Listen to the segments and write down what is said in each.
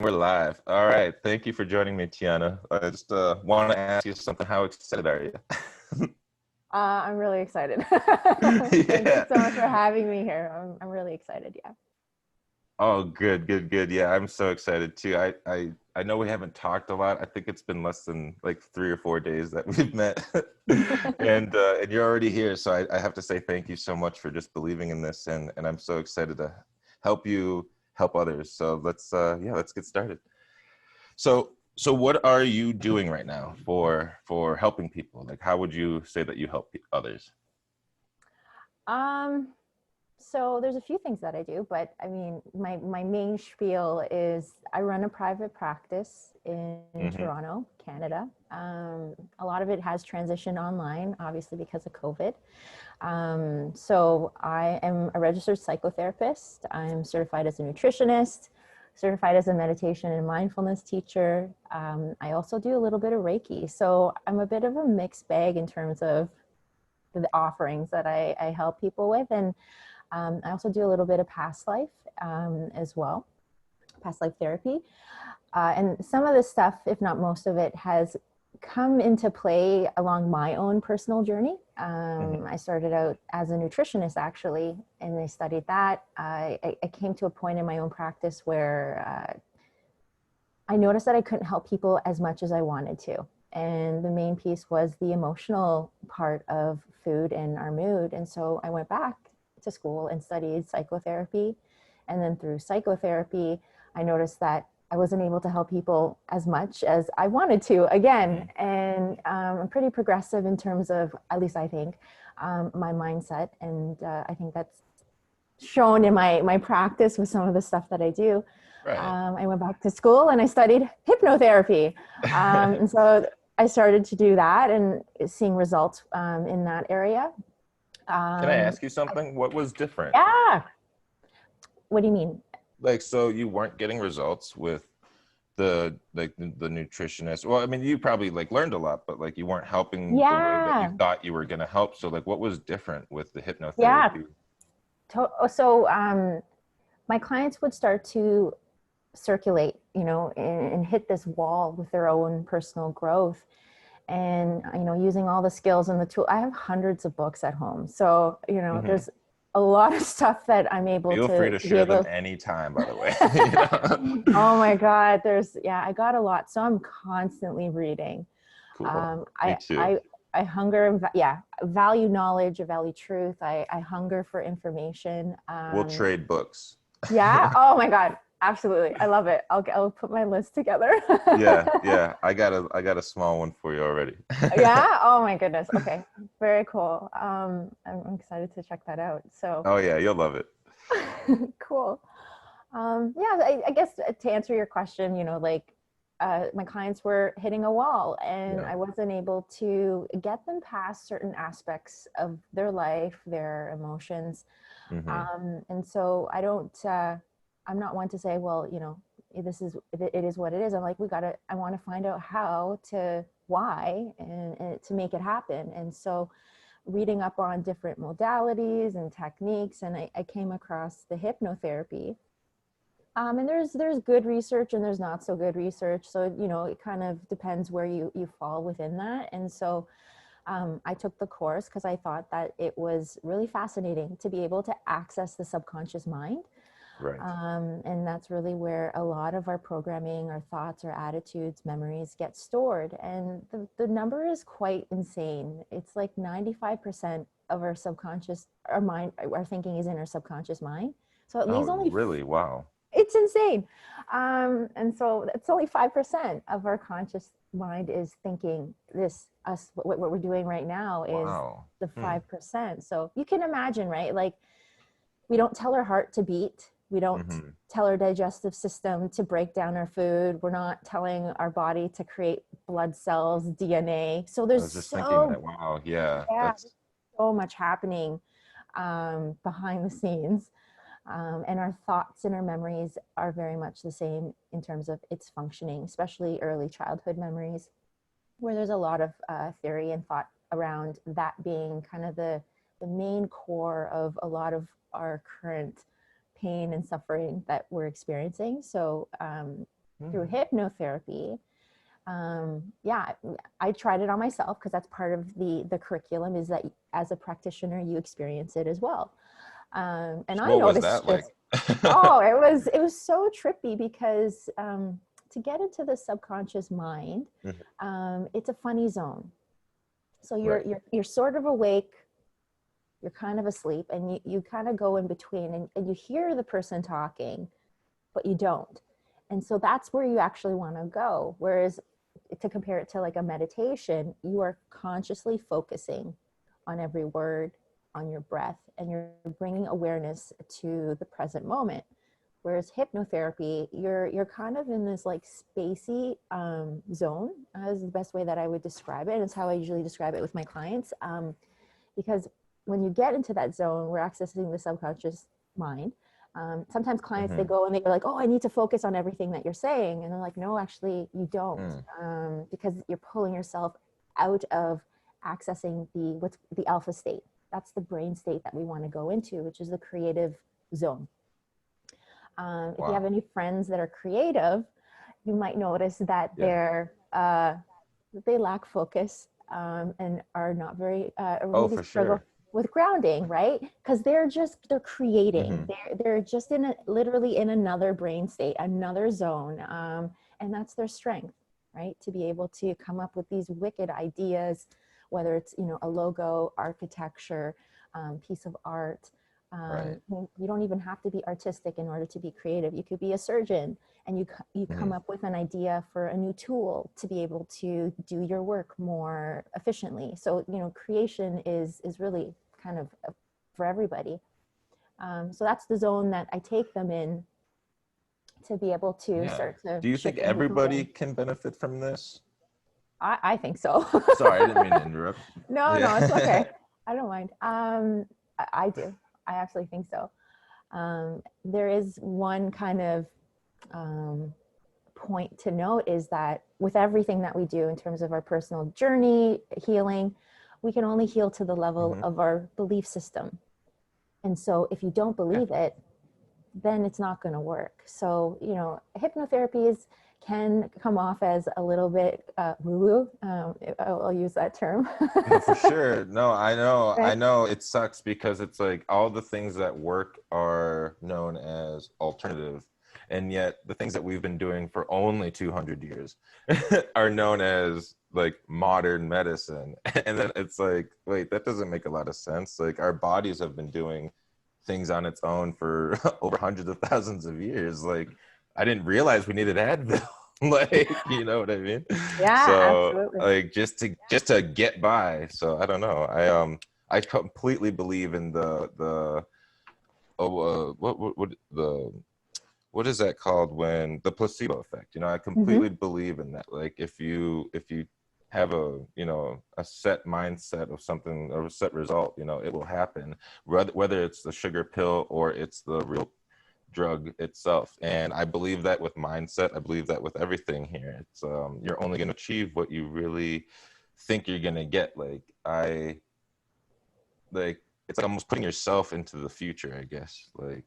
We're live. All right. Thank you for joining me, Tihana. I just want to ask you something. How excited are you? I'm really excited. Thank you Yeah. so much for having me here. I'm really excited. Yeah. Oh, good, good, good. Yeah, I'm so excited too. I know we haven't talked a lot. I think it's been less than like 3 or 4 days that we've met, and you're already here. So I have to say thank you so much for just believing in this, and I'm so excited to help you help others. So let's get started. So what are you doing right now for helping people? Like, how would you say that you help others? Um, so there's a few things that I do, but I mean, my main spiel is I run a private practice in Hmm. Toronto, Canada. A lot of it has transitioned online, obviously because of COVID. So I am a registered psychotherapist. I'm certified as a nutritionist, certified as a meditation and mindfulness teacher. I also do a little bit of Reiki. So I'm a bit of a mixed bag in terms of the offerings that I help people with. And I also do a little bit of past life as well, past life therapy. And some of this stuff, if not most of it, has come into play along my own personal journey. Hmm. I started out as a nutritionist actually, and I studied that. I came to a point in my own practice where I noticed that I couldn't help people as much as I wanted to. And the main piece was the emotional part of food and our mood. And so I went back to school and studied psychotherapy. And then through psychotherapy, I noticed that I wasn't able to help people as much as I wanted to again. And I'm pretty progressive in terms of, at least I think, my mindset. And I think that's shown in my practice with some of the stuff that I do. Right. I went back to school and I studied hypnotherapy. And so I started to do that and seeing results in that area. Can I Um, ask you something? What was different? yeah. What do you mean? Like, so you weren't getting results with the nutritionist. Well, I mean, you probably like learned a lot, but like you weren't helping the way that you Yeah. thought you were going to help. So like, what was different with the Yeah. hypnotherapy? So my clients would start to circulate, and hit this wall with their own personal growth. And using all the skills and the tool, I have hundreds of books at home, so Hmm. there's a lot of stuff that I'm able Feel free to to be share them able. anytime, by the way. You know? Oh my god, I got a lot, so I'm constantly reading. Cool. um Me i too. i I hunger yeah, value knowledge, I value truth, I hunger for information. We'll trade books. Yeah, oh my god, absolutely, I love it. I'll put my list together. Yeah, yeah. I got a small one for you already. Yeah. Oh my goodness. Okay. Very cool. I'm excited to check that out. So Oh yeah, you'll love it. cool. Yeah. I guess to answer your question, like my clients were hitting a wall, and Yeah. I wasn't able to get them past certain aspects of their life, their emotions. Hmm. And so I don't. I'm not one to say, well, it is what it is. I'm like, I want to find out how to why and to make it happen. And so reading up on different modalities and techniques, and I came across the hypnotherapy. And there's good research and there's not so good research. So it kind of depends where you fall within that. And so I took the course because I thought that it was really fascinating to be able to access the subconscious mind. Right. And that's really where a lot of our programming, our thoughts, our attitudes, memories get stored. And the number is quite insane. It's like 95% of our subconscious, our mind, our thinking is in our subconscious mind. So it Oh, leaves only, really? Wow. it's insane. And so it's only 5% of our conscious mind is thinking this, us, what we're doing right now is Wow. the Hmm. 5%. So you can imagine, right? Like, we don't tell our heart to beat. We don't Hmm. tell our digestive system to break down our food. We're not telling our body to create blood cells, DNA. So I there's was just thinking that. so, Wow. Yeah. yeah, That's so much happening behind the scenes. And our thoughts and our memories are very much the same in terms of its functioning, especially early childhood memories, where there's a lot of theory and thought around that being kind of the main core of a lot of our current pain and suffering that we're experiencing. So through Hmm. hypnotherapy. Yeah, I tried it on myself because that's part of the curriculum, is that as a practitioner you experience it as well. And So I what was noticed that like? just, oh, it was so trippy because to get into the subconscious mind, Mhm. it's a funny zone. So you're Right. you're you're sort of awake, you're kind of asleep, and you kind of go in between, and you hear the person talking, but you don't. And so that's where you actually want to go. Whereas, to compare it to like a meditation, you are consciously focusing on every word, on your breath, and you're bringing awareness to the present moment. Whereas hypnotherapy, you're kind of in this like spacey zone. Is the best way that I would describe it. And it's how I usually describe it with my clients. Because when you get into that zone, we're accessing the subconscious mind. Sometimes clients, they Hmm. go and they're like, oh, I need to focus on everything that you're saying. And they're like, no, actually, you don't, Mm. because you're pulling yourself out of accessing what's the alpha state. That's the brain state that we want to go into, which is the creative zone. If you have Wow. any friends that are creative, you might notice that Yeah. they lack focus, and are not very, or Oh, maybe for struggle sure. with grounding, right? Because they're creating. Hmm. They're just literally in another brain state, another zone, and that's their strength, right? To be able to come up with these wicked ideas, whether it's a logo, architecture, piece of art. Right. You don't even have to be artistic in order to be creative. You could be a surgeon, and you Hmm. come up with an idea for a new tool to be able to do your work more efficiently. So creation is really kind of for everybody. So that's the zone that I take them in, to be able to Yeah. start to Do you think shift and move everybody within. can benefit from this? I think so. Sorry, I didn't mean to interrupt. No, it's Yeah. okay. I don't mind. I do. I actually think so. There is one kind of um, point to note, is that with everything that we do in terms of our personal journey, healing, we can only heal to the level Hmm. of our belief system. And so if you don't Yeah. believe it, then it's not going to work. So, hypnotherapies can come off as a little bit woo woo. I'll use that term. No, for sure. No, I know. I Right? know it sucks because it's like all the things that work are known as alternative. And yet the things that we've been doing for only 200 years are known as like modern medicine. And then it's like, wait, that doesn't make a lot of sense. Like our bodies have been doing things on its own for over hundreds of thousands of years. Like I didn't realize we needed Advil. Like, you know what I mean? Yeah, So absolutely. like just to get by. So I don't know. I completely believe in the oh what the what is that called, when the placebo effect? You know, I completely Hmm. believe in that. Like if you have a set mindset of something or a set result, it will happen. Whether it's the sugar pill or it's the real drug itself. And I believe that with mindset. I believe that with everything here. It's you're only going to achieve what you really think you're going to get. Like it's like almost putting yourself into the future, I guess. like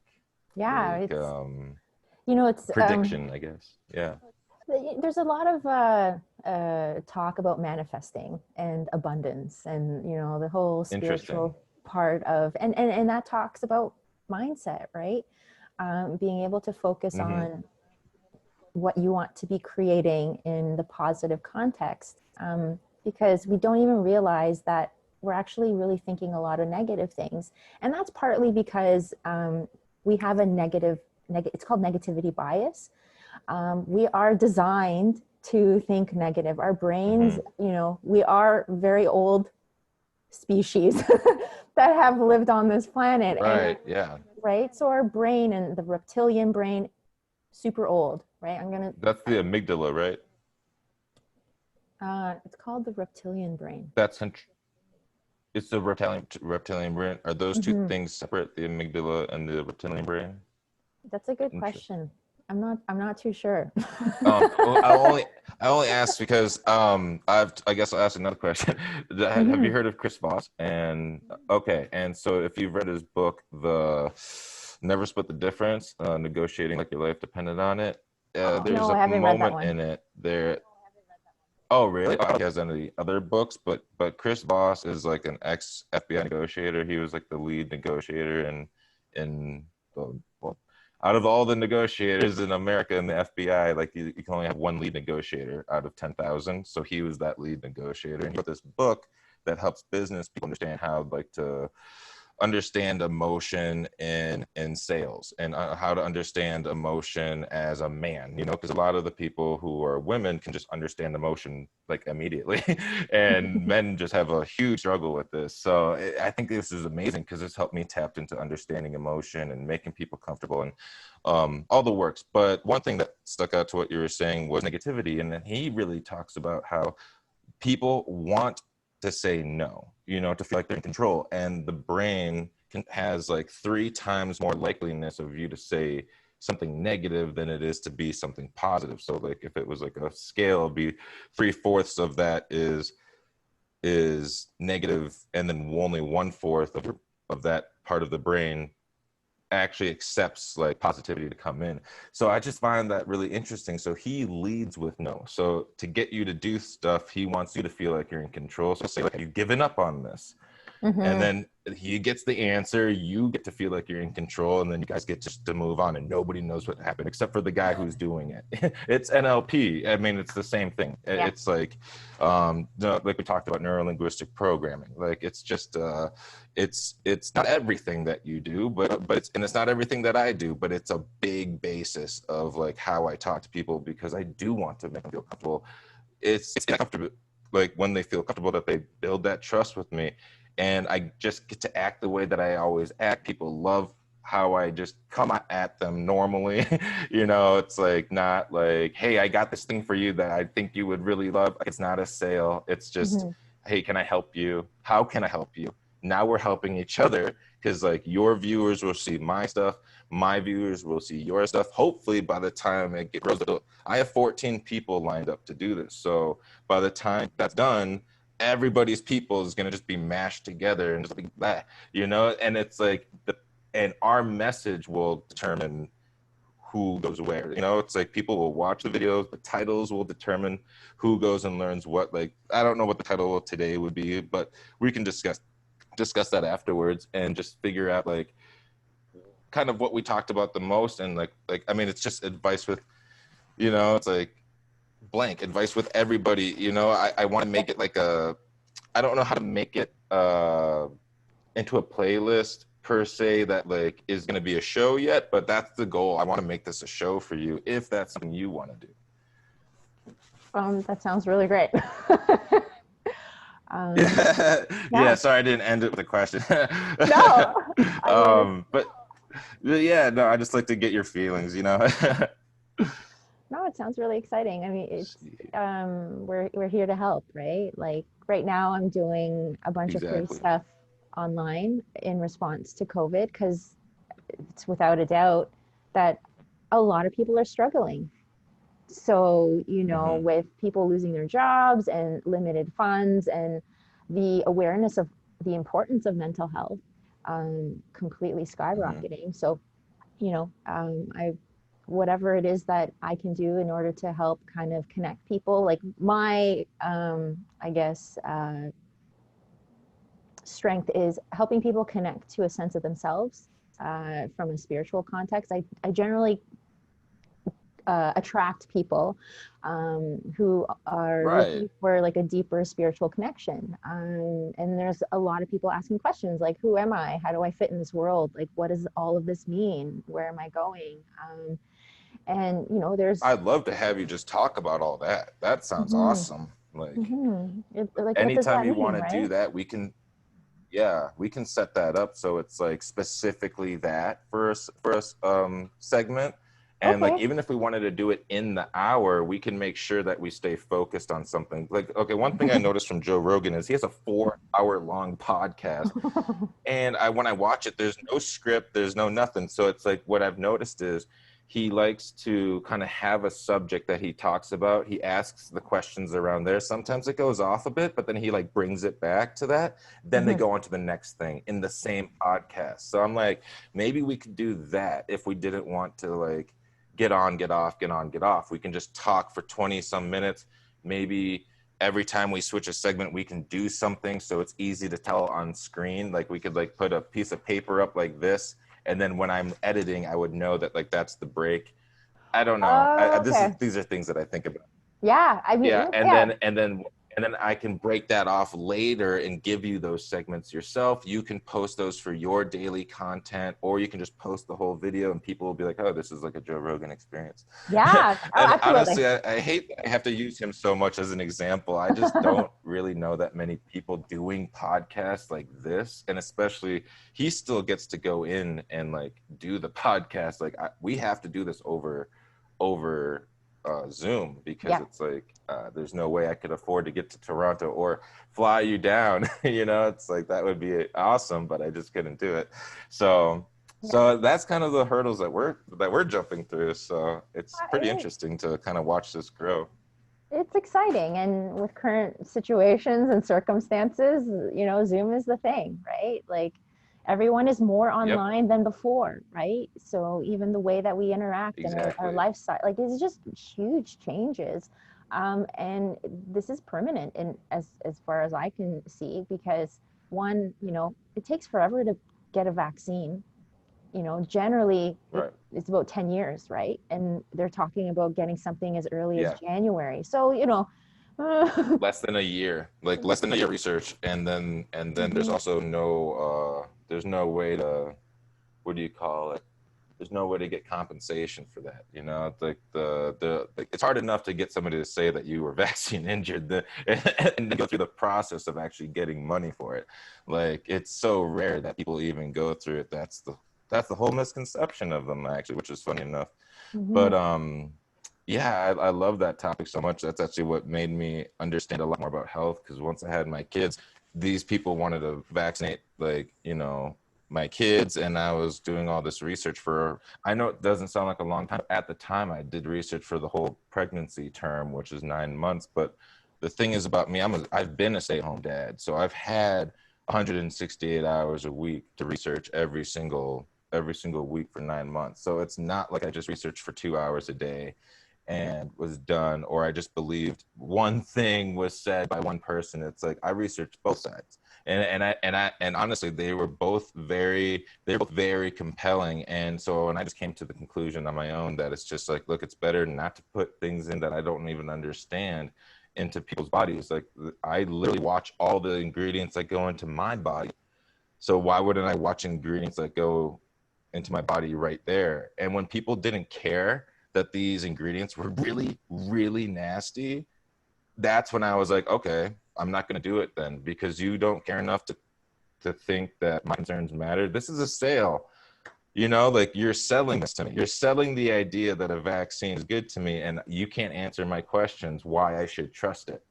Yeah, like it's prediction, I guess. Yeah. there's a lot of talk about manifesting and abundance, and the whole Interesting. spiritual part of, and that talks about mindset, right? Being able to focus Hmm. on what you want to be creating in the positive context, because we don't even realize that we're actually really thinking a lot of negative things, and that's partly because we have a it's called negativity bias. We are designed to think negative. Our brains, Hmm. we are very old species that have lived on this planet. And Right. Yeah. right, so our brain, and the reptilian brain, super old, right? That's the amygdala, right? It's called the reptilian brain. That's it's the reptilian brain. Are those two Hmm. things separate, the amygdala and the reptilian brain? That's a good Interesting. question. I'm not too sure. Well, I only asked because I guess I'll ask another question. Have you Hmm. heard of Chris Voss? And okay, and so if you've read his book, the Never Split the Difference, negotiating like your life depended on it. There's No, I a haven't read that moment one. in it there. Oh, really? I don't think he has any other books, but Chris Voss is like an ex FBI negotiator. He was like the lead negotiator in the, well, out of all the negotiators in America in the FBI, like you can only have one lead negotiator out of 10,000. So he was that lead negotiator, and he wrote this book that helps business people understand how like to understand emotion in sales, and how to understand emotion as a man, you know, because a lot of the people who are women can just understand emotion like immediately and men just have a huge struggle with this. So I think this is amazing because it's helped me tap into understanding emotion and making people comfortable, and all the works. But one thing that stuck out to what you were saying was negativity, and then he really talks about how people want to say no, you know, to feel like they're in control. And the brain has like 3 times more likeliness of you to say something negative than it is to be something positive. So like if it was like a scale, it'd be 3/4 of that is negative, and then only 1/4 of that part of the brain actually accepts like positivity to come in. So I just find that really interesting. So he leads with no. So to get you to do stuff, he wants you to feel like you're in control. So say like, have you given up on this? And Mm-hmm. then he gets the answer, you get to feel like you're in control, and then you guys get just to move on, and nobody knows what happened except for the guy who's doing it. It's NLP. I mean, it's the same thing. Yeah. It's like like we talked about neuro-linguistic programming. Like it's just it's not everything that you do, but it's not everything that I do, but it's a big basis of like how I talk to people, because I do want to make them feel comfortable. It's comfortable, like when they feel comfortable, that they build that trust with me, and I just get to act the way that I always act. People love how I just come at them normally. You know, it's like not like, hey, I got this thing for you that I think you would really love. It's not a sale. It's just, Mm-hmm. hey, can I help you? How can I help you? Now we're helping each other, because like your viewers will see my stuff, my viewers will see your stuff. Hopefully by the time it grows, I have 14 people lined up to do this. So by the time that's done, everybody's people is going to just be mashed together and just like that, you know. And it's like and our message will determine who goes where, you know. It's like people will watch the videos, the titles will determine who goes and learns what. Like I don't know what the title of today would be, but we can discuss that afterwards and just figure out like kind of what we talked about the most. And like I mean, it's just advice with, you know, it's like blank advice with everybody, you know. I want to Yeah. make it like a, I don't know how to make it into a playlist per se that like is going to be a show yet, but that's the goal. I want to make this a show for you if that's something you want to do. That sounds really great. Yeah, yeah. Yeah. Sorry, I didn't end it with a question. No, I mean, it's, But yeah, no, I just like to get your feelings, you know. no, it sounds really exciting. I mean, it's we're here to help, right? Like right now, I'm doing a bunch of free Exactly. stuff online in response to COVID because it's without a doubt that a lot of people are struggling. So, you know, Hmm. with people losing their jobs and limited funds and the awareness of the importance of mental health completely Hmm. skyrocketing. So, you know, I whatever it is that I can do in order to help kind of connect people, like my I guess strength is helping people connect to a sense of themselves from a spiritual context. I generally attract people who are Right. looking for like a deeper spiritual connection. And there's a lot of people asking questions like, who am I? How do I fit in this world? Like, what does all of this mean? Where am I going? And you know, there's I'd love to have you just talk about all that. That sounds mhm, awesome. Like like, what does anytime that you mean, want to right? do that, we can, yeah, we can set that up so it's like specifically that for us segment. And like Okay. even if we wanted to do it in the hour, we can make sure that we stay focused on something. Like okay, one thing I noticed from Joe Rogan is he has a 4 hour long podcast, and when I watch it, there's no script, there's no nothing. So it's like what I've noticed is he likes to kind of have a subject that he talks about. He asks the questions around there. Sometimes it goes off a bit, but then he like brings it back to that. Then they Mhm. go on to the next thing in the same podcast. So I'm like, maybe we could do that if we didn't want to like get on, get off, get on, get off. We can just talk for 20 some minutes. Maybe every time we switch a segment, we can do something so it's easy to tell on screen. Like we could like put a piece of paper up like this, and then when I'm editing, I would know that like that's the break. I don't know. Oh, okay. These are things that I think about. Yeah, I mean, Yeah, yeah. and then I can break that off later and give you those segments yourself. You can post those for your daily content, or you can just post the whole video and people will be like, oh, this is like a Joe Rogan experience. Yeah. Oh, And absolutely. honestly, I hate that I have to use him so much as an example. I just don't really know that many people doing podcasts like this. And especially he still gets to go in and like do the podcast. Like we have to do this over Zoom, because Yeah. it's like there's no way I could afford to get to Toronto or fly you down. You know, it's like that would be awesome, but I just couldn't do it. So Yeah. that's kind of the hurdles that we're jumping through. So it's pretty It, interesting to kind of watch this grow. it's exciting. And with current situations and circumstances, Zoom is the thing, right? Like everyone is more Yep, online than before, right? So even the way that we interact and our exactly. lifestyle, like it's just huge changes. And this is permanent, and as far as I can see, because one, it takes forever to get a vaccine. Generally Right. it's about 10 years, right? And they're talking about getting something as early as Yeah. January. So, Less than a year, like less than a year research, and then there's mhm, also there's no way to, what do you call it, there's no way to get compensation for that. You know, it's like like, it's hard enough to get somebody to say that you were vaccine injured, and go through the process of actually getting money for it. Like it's so rare that people even go through it. That's the whole misconception of them, actually, which is funny enough. mhm. But yeah, I love that topic so much. That's actually what made me understand a lot more about health, because once I had my kids, these people wanted to vaccinate, like, my kids, and I was doing all this research for, I know it doesn't sound like a long time. At the time, I did research for the whole pregnancy term, which is 9 months. But the thing is about me, I've been a stay-at-home dad, so I've had 168 hours a week to research every single week for 9 months. So it's not like I just researched for 2 hours a day and was done, or I just believed one thing was said by one person. It's like I researched both sides, and honestly, they're both very compelling. And so when I just came to the conclusion on my own that it's just like, look, it's better not to put things in that I don't even understand into people's bodies. Like I literally watch all the ingredients that go into my body, so why wouldn't I watch ingredients that go into my body right there? And when people didn't care that these ingredients were really, really nasty, that's when I was like, okay, I'm not going to do it then, because you don't care enough to think that my concerns matter. This is a sale. Like you're selling this to me. You're selling the idea that a vaccine is good to me, and you can't answer my questions why I should trust it.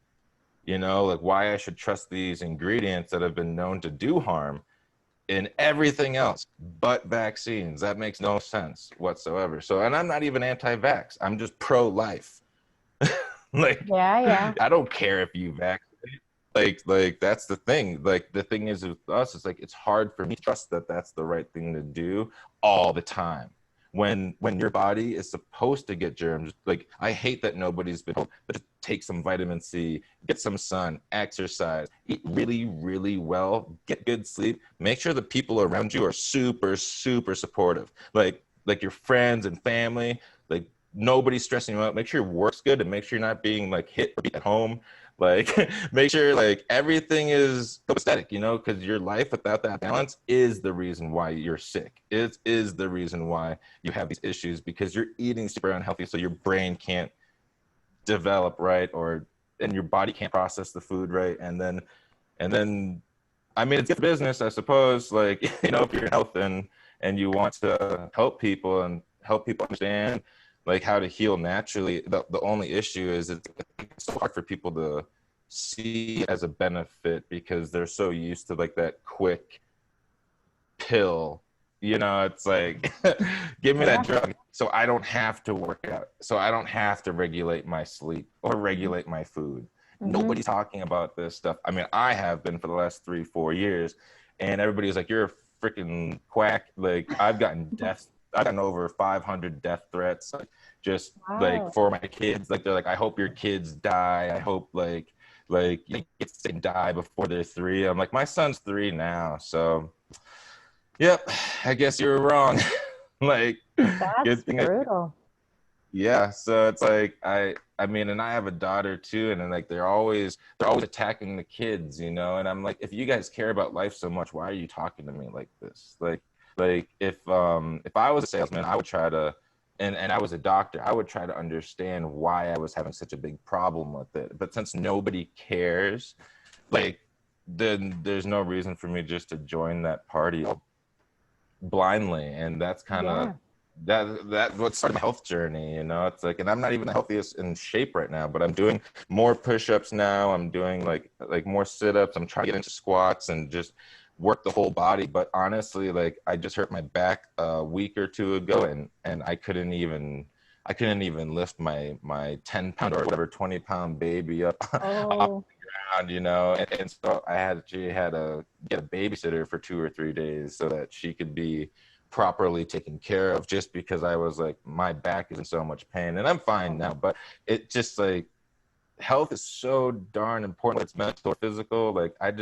Like why I should trust these ingredients that have been known to do harm in everything else but vaccines. That makes no sense whatsoever. So, and I'm not even anti-vax. I'm just pro-life. Like, Yeah, yeah. I don't care if you vaccinate. Like that's the thing. Like the thing is with us, it's like it's hard for me to trust that that's the right thing to do all the time. When your body is supposed to get germs, like I hate that nobody's been told, but just take some vitamin C, get some sun, exercise, eat really, really well, get good sleep, make sure the people around you are super, super supportive. Like your friends and family, like nobody's stressing you out. Make sure your work's good, and make sure you're not being like hit or beat at home. Like make sure like everything is copacetic, because your life without that balance is the reason why you're sick. It is the reason why you have these issues, because you're eating super unhealthy, so your brain can't develop right, and your body can't process the food right. And then I mean, it's good business, I suppose. Like, if you're in health and you want to help people and help people understand like how to heal naturally. The only issue is it's so hard for people to see as a benefit, because they're so used to like that quick pill. It's like, give me that Yeah. drug so I don't have to work out, so I don't have to regulate my sleep or regulate my food. Hmm. Nobody's talking about this stuff. I mean, I have been for the last 3 4 years, and everybody's like, you're a freaking quack. Like I've gotten death I've gotten over 500 death threats, like just like Wow. for my kids. Like they're like, I hope your kids die. I hope like you get to die before they're 3. I'm like, my son's 3 now, so yep, I guess you were wrong. Like, That's good thing brutal. yeah, so it's like I mean, and I have a daughter too, and then like they're always attacking the kids, you know, and I'm like, if you guys care about life so much, why are you talking to me like this? Like if I was a salesman, I would try to and I was a doctor, I would try to understand why I was having such a big problem with it. But since nobody cares, like then there's no reason for me just to join that party blindly, and that's kind of Yeah. that what started my health journey, you know. It's like, and I'm not even the healthiest in shape right now, but I'm doing more push-ups now, I'm doing like more sit-ups, I'm trying to get into squats and just work the whole body. But honestly, like I just hurt my back a week or two ago, and I couldn't even lift my 10 pound or whatever 20 pound baby up off Oh, around, you know. And so I actually had to get a babysitter for 2 or 3 days so that she could be properly taken care of, just because I was like, my back is in so much pain, and I'm fine now. But it just like, health is so darn important, whether it's mental or physical. Like I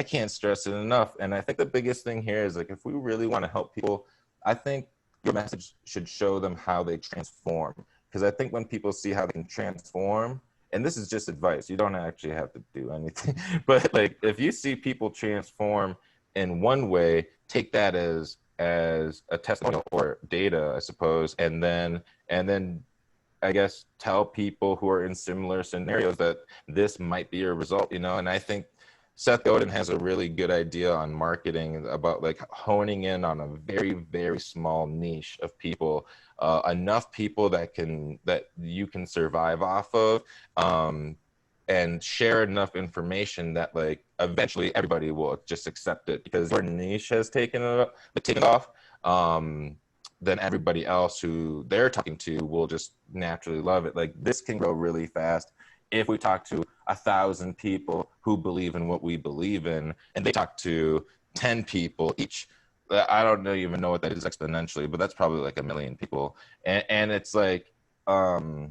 can't stress it enough. And I think the biggest thing here is like, if we really want to help people, I think your message should show them how they transform. Because I think when people see how they can transform, and this is just advice, you don't actually have to do anything, but like if you see people transform in one way, take that as a testimonial or data, I suppose, and then I guess tell people who are in similar scenarios that this might be a result, you know. And I think Seth Godin has a really good idea on marketing about like honing in on a very, very small niche of people, enough people that you can survive off of, um, and share enough information that like eventually everybody will just accept it, because your niche has taken off. Then everybody else who they're talking to will just naturally love it. Like this can grow really fast if we talk to 1,000 people who believe in what we believe in, and they talk to 10 people each. I don't even know what that is exponentially, but that's probably like 1 million people, and it's like, or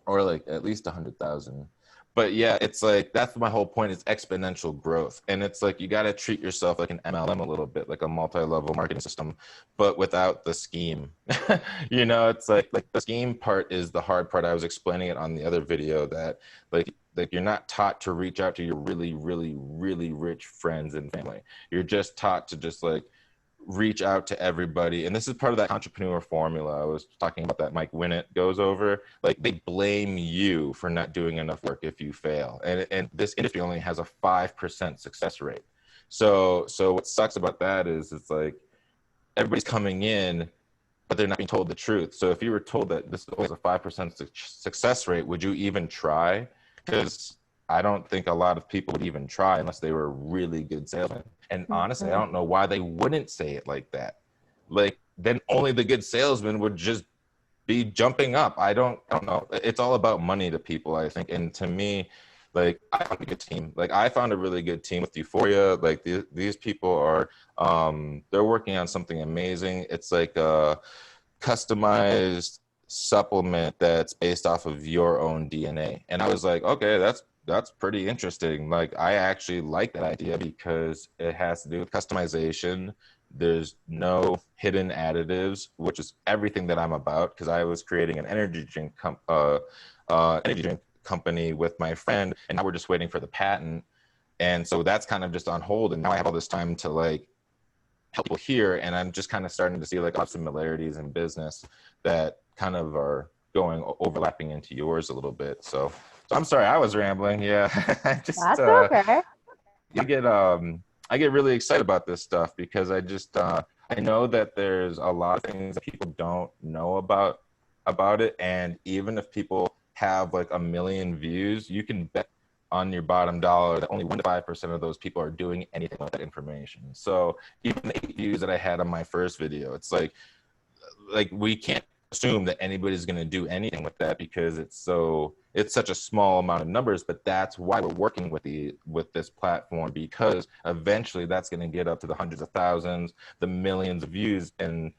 like at least 100,000. But yeah, it's like, that's my whole point, is exponential growth. And it's like, you got to treat yourself like an MLM a little bit, like a multi-level marketing system, but without the scheme. You know, it's like the scheme part is the hard part. I was explaining it on the other video that like you're not taught to reach out to your really, really, really rich friends and family. You're just taught to just like reach out to everybody. And this is part of that entrepreneur formula I was talking about that Mike Winnett goes over. Like they blame you for not doing enough work if you fail. And this industry only has a 5% success rate. So what sucks about that is it's like everybody's coming in, but they're not being told the truth. So if you were told that this is always a 5% success rate, would you even try? Because I don't think a lot of people would even try unless they were a really good salesman. And honestly, I mhm. don't know why they wouldn't say it like that. Like then only the good salesman would just be jumping up. I don't know. It's all about money to people, I think. And to me, like I found a good team. Like I found a really good team with Euphoria. Like these people are they're working on something amazing. It's like a customized supplement that's based off of your own DNA. And I was like, okay, that's pretty interesting. Like I actually like that idea because it has to do with customization. There's no hidden additives, which is everything that I'm about, because I was creating an energy drink company with my friend, and now we're just waiting for the patent. And so that's kind of just on hold. And now I have all this time to like help people here, and I'm just kind of starting to see like a lot of similarities in business that kind of are going overlapping into yours a little bit. So I'm sorry, I was rambling. Yeah, I just That's okay. I get I get really excited about this stuff because I know that there's a lot of things that people don't know about it, and even if people have like 1 million views, you can bet on your bottom dollar that only 1 to 5% of those people are doing anything with that information. So even the 8 views that I had on my first video, it's like we can't assume that anybody's going to do anything with that because it's such a small amount of numbers. But that's why we're working with this platform, because eventually that's going to get up to the hundreds of thousands, the millions of views. And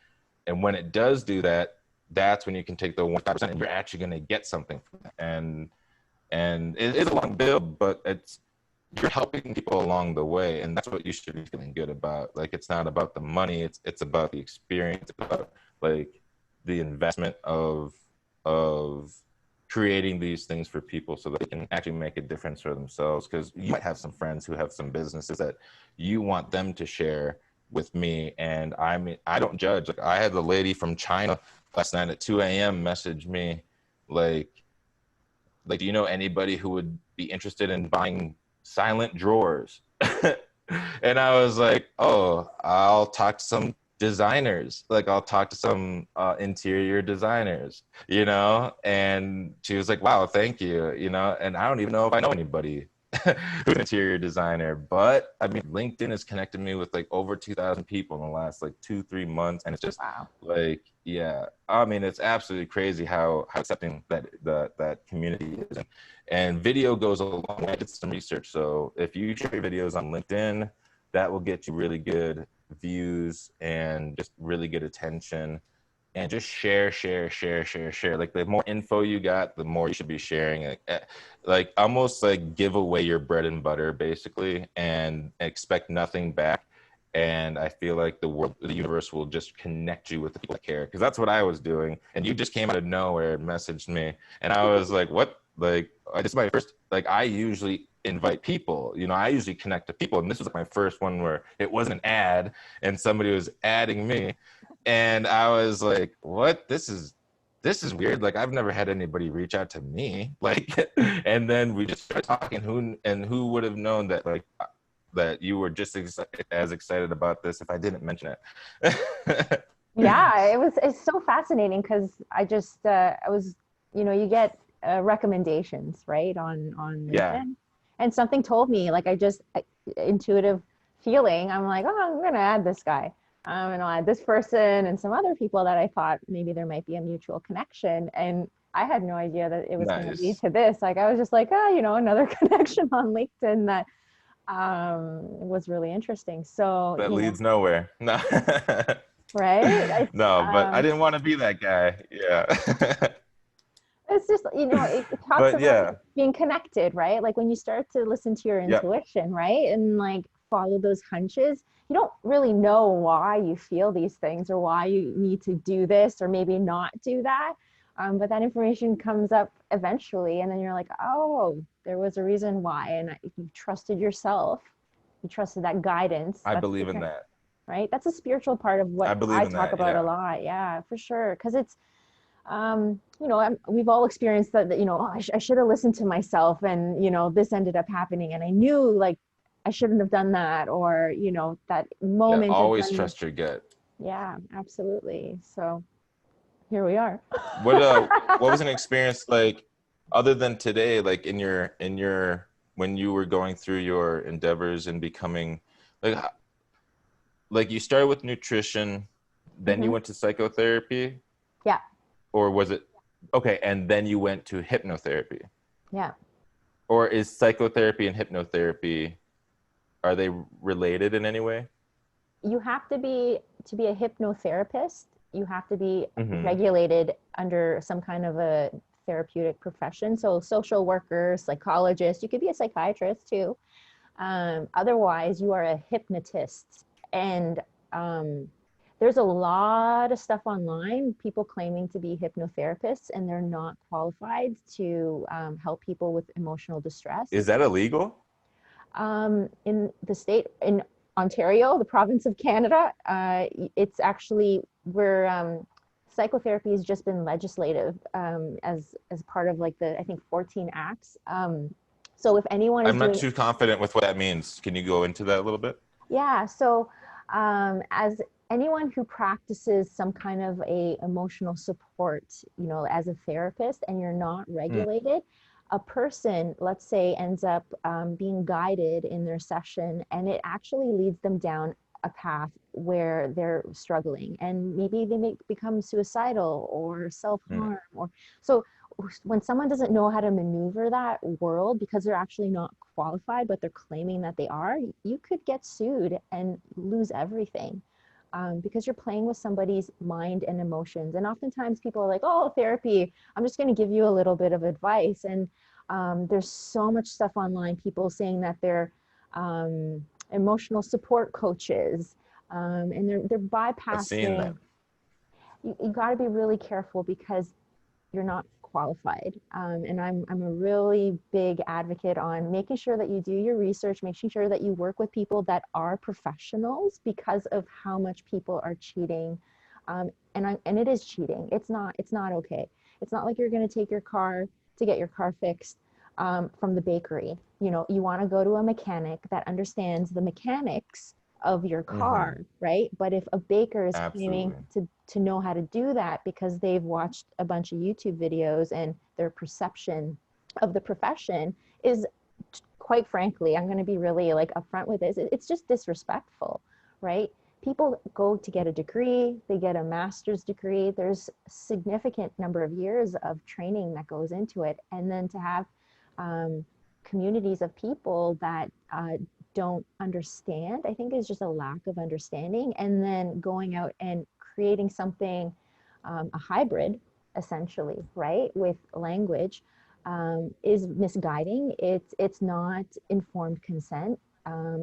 And when it does do that, that's when you can take the 1% and you're actually going to get something from that. And it is a long build, but you're helping people along the way, and that's what you should be feeling good about. Like, it's not about the money, it's about the experience, it's about like the investment of creating these things for people so that they can actually make a difference for themselves. Because you might have some friends who have some businesses that you want them to share with me, and I mean, I don't judge. Like, I had the lady from China last night at 2 a.m. message me like, do you know anybody who would be interested in buying silent drawers? And I was like, oh, I'll talk to some designers. Like, I'll talk to some interior designers, And she was like, wow, thank you, And I don't even know if I know anybody who's an interior designer, but I mean, LinkedIn has connected me with like over 2,000 people in the last like 2-3 months, and it's just Wow. like, yeah, I mean, it's absolutely crazy how accepting that community is, and video goes a long way. I did some research, so if you share your videos on LinkedIn, that will get you really good views and just really good attention. And just share. Like, the more info you got, the more you should be sharing. Like almost like give away your bread and butter, basically, and expect nothing back. And I feel like the universe will just connect you with the people that care. Because that's what I was doing. And you just came out of nowhere and messaged me. And I was like, what? Like, this is my first, like, I usually invite people, I usually connect to people. And this was like my first one where it wasn't an ad and somebody was adding me. And I was like, what? This is weird. Like, I've never had anybody reach out to me. Like, and then we just started talking. Who would have known that, like, that you were just as excited about this if I didn't mention it? Yeah, it's so fascinating because I was, you get recommendations, right, on Yeah. LinkedIn, and something told me, like, intuitive feeling, I'm like, oh, I'm gonna add this guy, and I'll add this person and some other people that I thought maybe there might be a mutual connection, and I had no idea that it was going to lead Nice. to this. Like, I was just like, another connection on LinkedIn that was really interesting. So, That leads nowhere. No. right? No, but I didn't want to be that guy. Yeah. It's just, it talks But about yeah. being connected, right? Like, when you start to listen to your Yep. intuition, right? And like follow those hunches, you don't really know why you feel these things or why you need to do this or maybe not do that. But that information comes up eventually. And then you're like, oh, there was a reason why. And you trusted yourself. You trusted that guidance. I That's believe in different, that. right? That's a spiritual part of I what believe I in talk that. about a Yeah. lot. Yeah, for sure. Because it's, we've all experienced that, oh, I should have listened to myself, and this ended up happening, and I knew, like, I shouldn't have done that, or that Yeah. moment of Always when. trust your gut. Yeah, absolutely. So here we are. What was an experience like other than today, like in your when you were going through your endeavors and becoming like you started with nutrition, then you Hmm. went to psychotherapy, Yeah, or was it okay, and then you went to hypnotherapy? yeah. Or is psychotherapy and hypnotherapy, are they related in any way? You have to be a hypnotherapist, you have to be Mm-hmm. regulated under some kind of a therapeutic profession. So social worker, psychologist, you could be a psychiatrist too. Otherwise, you are a hypnotist. And there's a lot of stuff online, people claiming to be hypnotherapists, and they're not qualified to help people with emotional distress. Is that illegal? In the state, in Ontario, the province of Canada, it's actually where psychotherapy has just been legislative, as part of, like, the, I think, 14 acts. So if anyone is I'm not doing. too confident with what that means. Can you go into that a little bit? Yeah, so as anyone who practices some kind of a emotional support, as a therapist, and you're not Mm. regulated, a person, let's say, ends up being guided in their session, and it actually leads them down a path where they're struggling, and maybe they may become suicidal or Mm. self-harm, or so. When someone doesn't know how to maneuver that world because they're actually not qualified, but they're claiming that they are, you could get sued and lose everything. because you're playing with somebody's mind and emotions. And oftentimes people are like, oh, therapy, I'm just going to give you a little bit of advice. And there's so much stuff online, people saying that they're emotional support coaches, and they're I've seen that. bypassing. You got to be really careful because you're not qualified. And I'm a really big advocate on making sure that you do your research, making sure that you work with people that are professionals, because of how much people are cheating. And it is cheating. It's not okay. It's not like you're going to take your car to get your car fixed from the bakery. You know, you want to go to a mechanic that understands the mechanics of your car, right? But if a baker is claiming Absolutely. to know how to do that because they've watched a bunch of YouTube videos, and their perception of the profession is, quite frankly, I'm going to be really like upfront with this, it's just disrespectful, right? People go to get a degree, they get a master's degree, there's a significant number of years of training that goes into it, and then to have communities of people that don't understand, I think is just a lack of understanding, and then going out and creating something, a hybrid essentially, right, with language, is misguiding. It's not informed consent.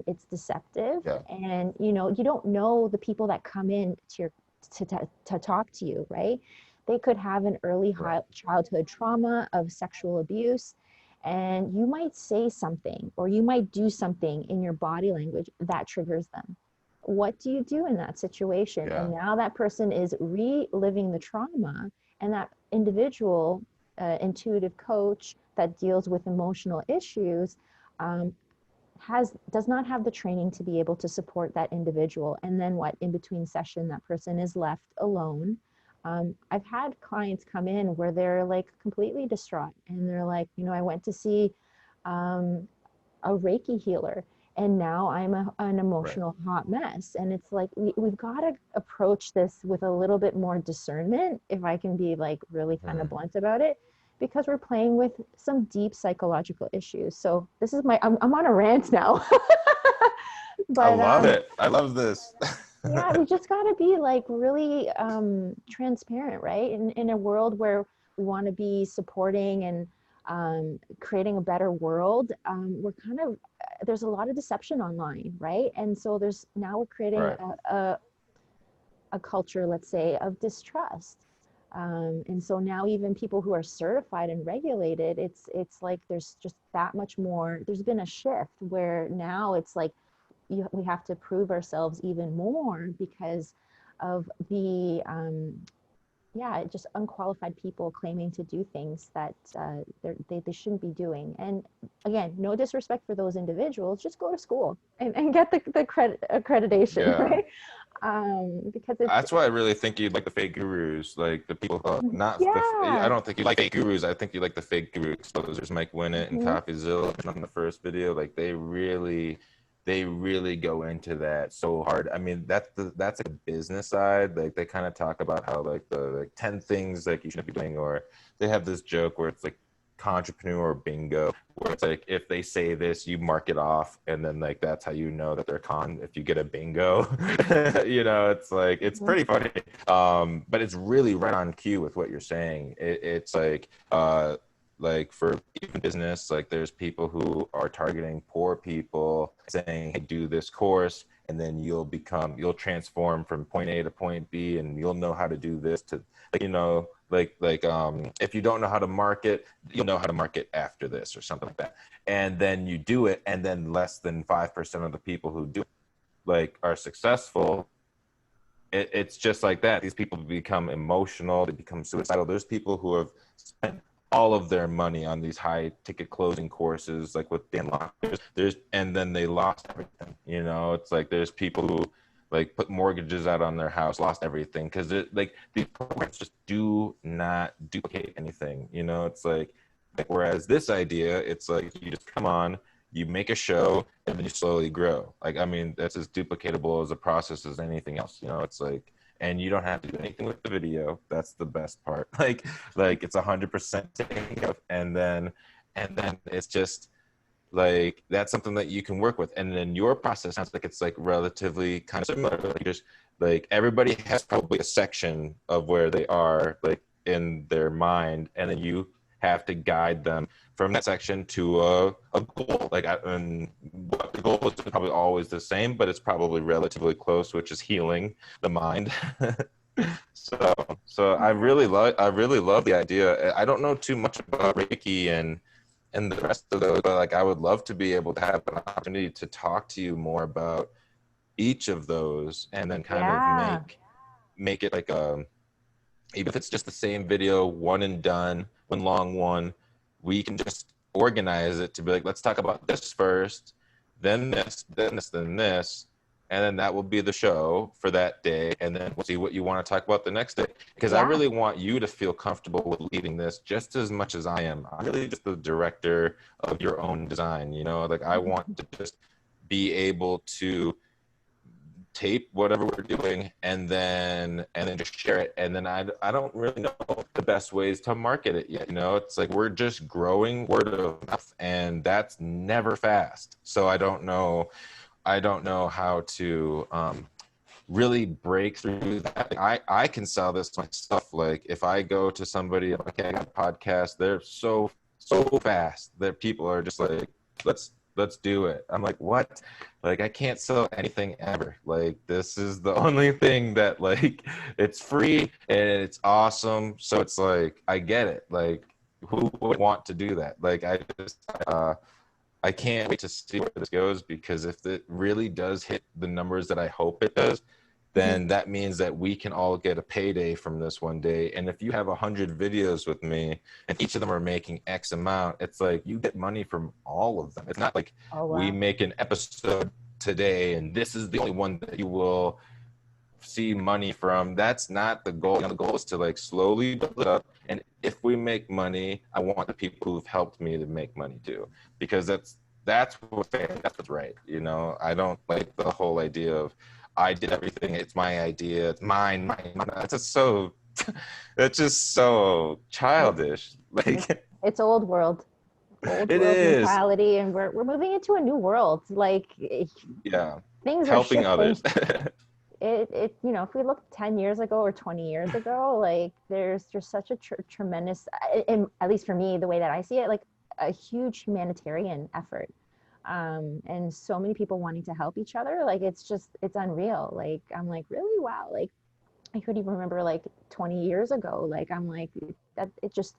It's deceptive, Yeah. and you know, you don't know the people that come in to your to talk to you, right? They could have an early Right. childhood trauma of sexual abuse, and you might say something or you might do something in your body language that triggers them. What do you do in that situation? Yeah. And now that person is reliving the trauma, and that individual, intuitive coach that deals with emotional issues, um, does not have the training to be able to support that individual. And then what, in between session, that person is left alone. I've had clients come in where they're like completely distraught, and they're like, you know, I went to see um, a Reiki healer, and now I'm an Right. emotional hot mess. And it's like, we've got to approach this with a little bit more discernment, if I can be like really kind of blunt about it, because we're playing with some deep psychological issues. So this is I'm on a rant now. I But love it. I love this. yeah, we just got to be like really transparent, right? In a world where we want to be supporting and creating a better world, we're kind of, there's a lot of deception online, right? And so we're creating Right. a culture, let's say, of distrust. And so now even people who are certified and regulated, it's like there's just that much more. There's been a shift where now it's like we have to prove ourselves even more because of the yeah, just unqualified people claiming to do things that they shouldn't be doing. And again, no disrespect for those individuals, just go to school and get the accreditation, Yeah. right? Because it's, That's why I really think you'd like the fake gurus, like the people who, not the. I yeah. don't think you like fake gurus. I think you like the fake guru exposers, Mike Winnett and Mhm. CopyZilla on the first video. Like they really go into that so hard. I mean, that's a business side. Like they kind of talk about how like the like 10 things like you shouldn't be doing, or they have this joke where it's like entrepreneur bingo, where it's like if they say this, you mark it off, and then like that's how you know that they're con if you get a bingo. You know, it's like it's Mhm. pretty funny. But it's really right on cue with what you're saying. It's like for even business, like there's people who are targeting poor people, saying, hey, do this course and then you'll transform from point A to point B, and you'll know how to do this to, like, you know, if you don't know how to market, you'll know how to market after this or something like that. And then you do it, and then less than 5% of the people who do it, like, are successful. It's just like that. These people become emotional, they become suicidal. There's people who have spent all of their money on these high ticket closing courses, like with Dan Lok. And then they lost everything. You know, it's like there's people who like put mortgages out on their house, lost everything, because like these programs just do not duplicate anything. You know, it's like whereas this idea, it's like you just come on, you make a show, and then you slowly grow. Like, I mean, that's as duplicatable as a process as anything else. You know, it's like, and you don't have to do anything with the video. That's the best part. Like it's 100% taken of, and then it's just like that's something that you can work with. And then your process sounds like it's like relatively kind of similar. Like Like everybody has probably a section of where they are like in their mind, and then you have to guide them from that section to a goal. Like, and what the goal is probably always the same, but it's probably relatively close, which is healing the mind. so, so I really love the idea. I don't know too much about Reiki and the rest of those, but like I would love to be able to have an opportunity to talk to you more about each of those, and then kind of Yeah. make it like even if it's just the same video, one and done, one long one, we can just organize it to be like, let's talk about this first, then this, then this, then this, and then that will be the show for that day, and then we'll see what you want to talk about the next day. Because I Yeah. really want you to feel comfortable with leading this just as much as I am. I'm really just the director of your own design, you know, like I want to just be able to tape whatever we're doing and then just share it, and then I don't really know the best ways to market it yet, you know. It's like we're just growing word of mouth, and that's never fast, so I don't know how to really break through that. Like, I can sell this myself. Like if I go to somebody, okay, I got a podcast, they're so fast that people are just like, let's do it. I'm like, what? Like I can't sell anything ever. Like this is the only thing that like it's free and it's awesome. So it's like I get it. Like who would want to do that? Like I can't wait to see where this goes, because if it really does hit the numbers that I hope it does, Mhm. then that means that we can all get a payday from this one day. And if you have 100 videos with me and each of them are making X amount, it's like you get money from all of them. It's not like Oh, we wow. make an episode today and this is the only one that you will see money from. That's not the goal. You know, the goal is to like slowly build it up. And if we make money, I want the people who've helped me to make money too, because that's what's fair. That's what's right. You know, I don't like the whole idea of I did everything. It's my idea. It's mine. That's just so. That's just so It's, childish. it's, Like it's old it world is. mentality, and we're moving into a new world. Like Yeah, things are helping shifting. others. You know, if we look 10 years ago or 20 years ago, like there's just such a tremendous, at least for me, the way that I see it, like a huge humanitarian effort, and so many people wanting to help each other. Like it's unreal. Like I'm like, really? Wow. Like I could even remember like 20 years ago, like I'm like that it just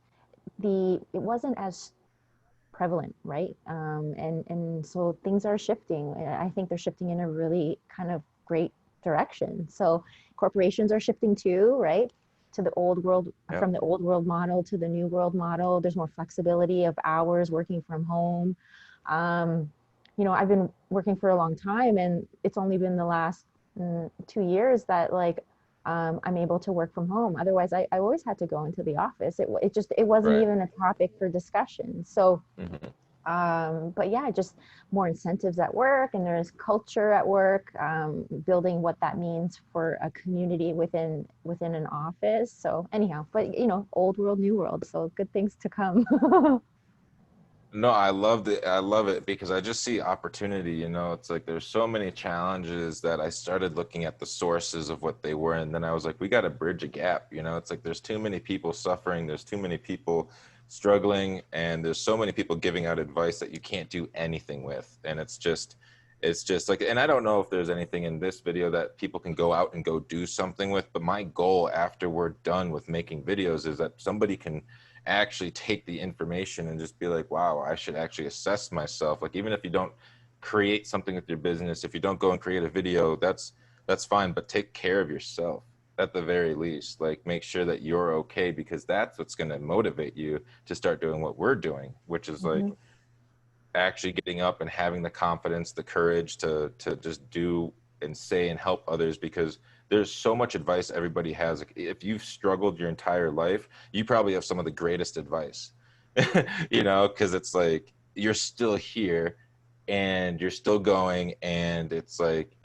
it wasn't as prevalent, right? And so things are shifting. I think they're shifting in a really kind of great direction. So corporations are shifting too, right? To the old world, Yeah, from the old world model to the new world model. There's more flexibility of hours working from home. Um, you know, I've been working for a long time, and it's only been the last 2 years that like I'm able to work from home. Otherwise, I always had to go into the office. It wasn't right. even a topic for discussion. So, Hmm. but yeah, just more incentives at work, and there's culture at work, building what that means for a community within an office. So anyhow, but you know, old world, new world. So good things to come. No, I love it. I love it because I just see opportunity. You know, it's like there's so many challenges that I started looking at the sources of what they were, and then I was like, we got to bridge a gap. You know, it's like there's too many people suffering, there's too many people struggling, and there's so many people giving out advice that you can't do anything with, and it's just like, and I don't know if there's anything in this video that people can go out and go do something with, but my goal after we're done with making videos is that somebody can actually take the information and just be like, wow, I should actually assess myself. Like even if you don't create something with your business, if you don't go and create a video, that's fine, but take care of yourself at the very least. Like make sure that you're okay, because that's what's going to motivate you to start doing what we're doing, which is like Mhm. actually getting up and having the confidence, the courage to just do and say and help others, because there's so much advice everybody has. If you've struggled your entire life, you probably have some of the greatest advice. You know, because it's like you're still here and you're still going, and it's like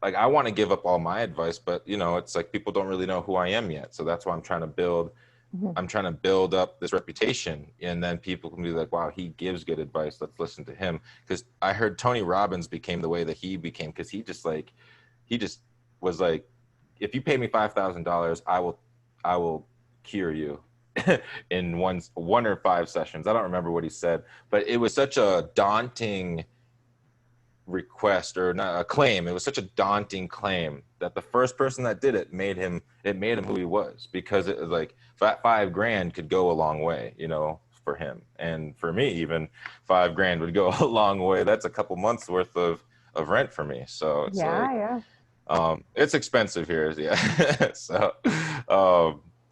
I want to give up all my advice, but you know, it's like people don't really know who I am yet. So that's why Mhm. I'm trying to build up this reputation, and then people can be like, wow, he gives good advice. Let's listen to him. Because I heard Tony Robbins became the way that he became, because he just was like, if you pay me $5,000, I will cure you in one or five sessions. I don't remember what he said, but it was such a daunting request, or not a claim. It was such a daunting claim that the first person that did it made him who he was, because it was like that 5 grand could go a long way, you know, for him. And for me, even 5 grand would go a long way. That's a couple months worth of rent for me. So it's Yeah, like, yeah. it's expensive here. Yeah. So,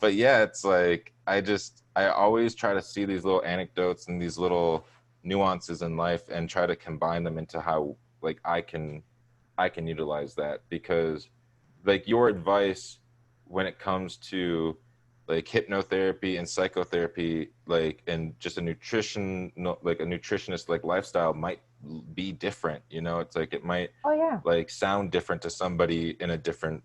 but yeah, it's like, I always try to see these little anecdotes and these little nuances in life and try to combine them into how, like, I can utilize that. Because like your advice when it comes to like hypnotherapy and psychotherapy, like, and just a nutrition, like a nutritionist like lifestyle might be different, you know. It's like it might Oh yeah. like sound different to somebody in a different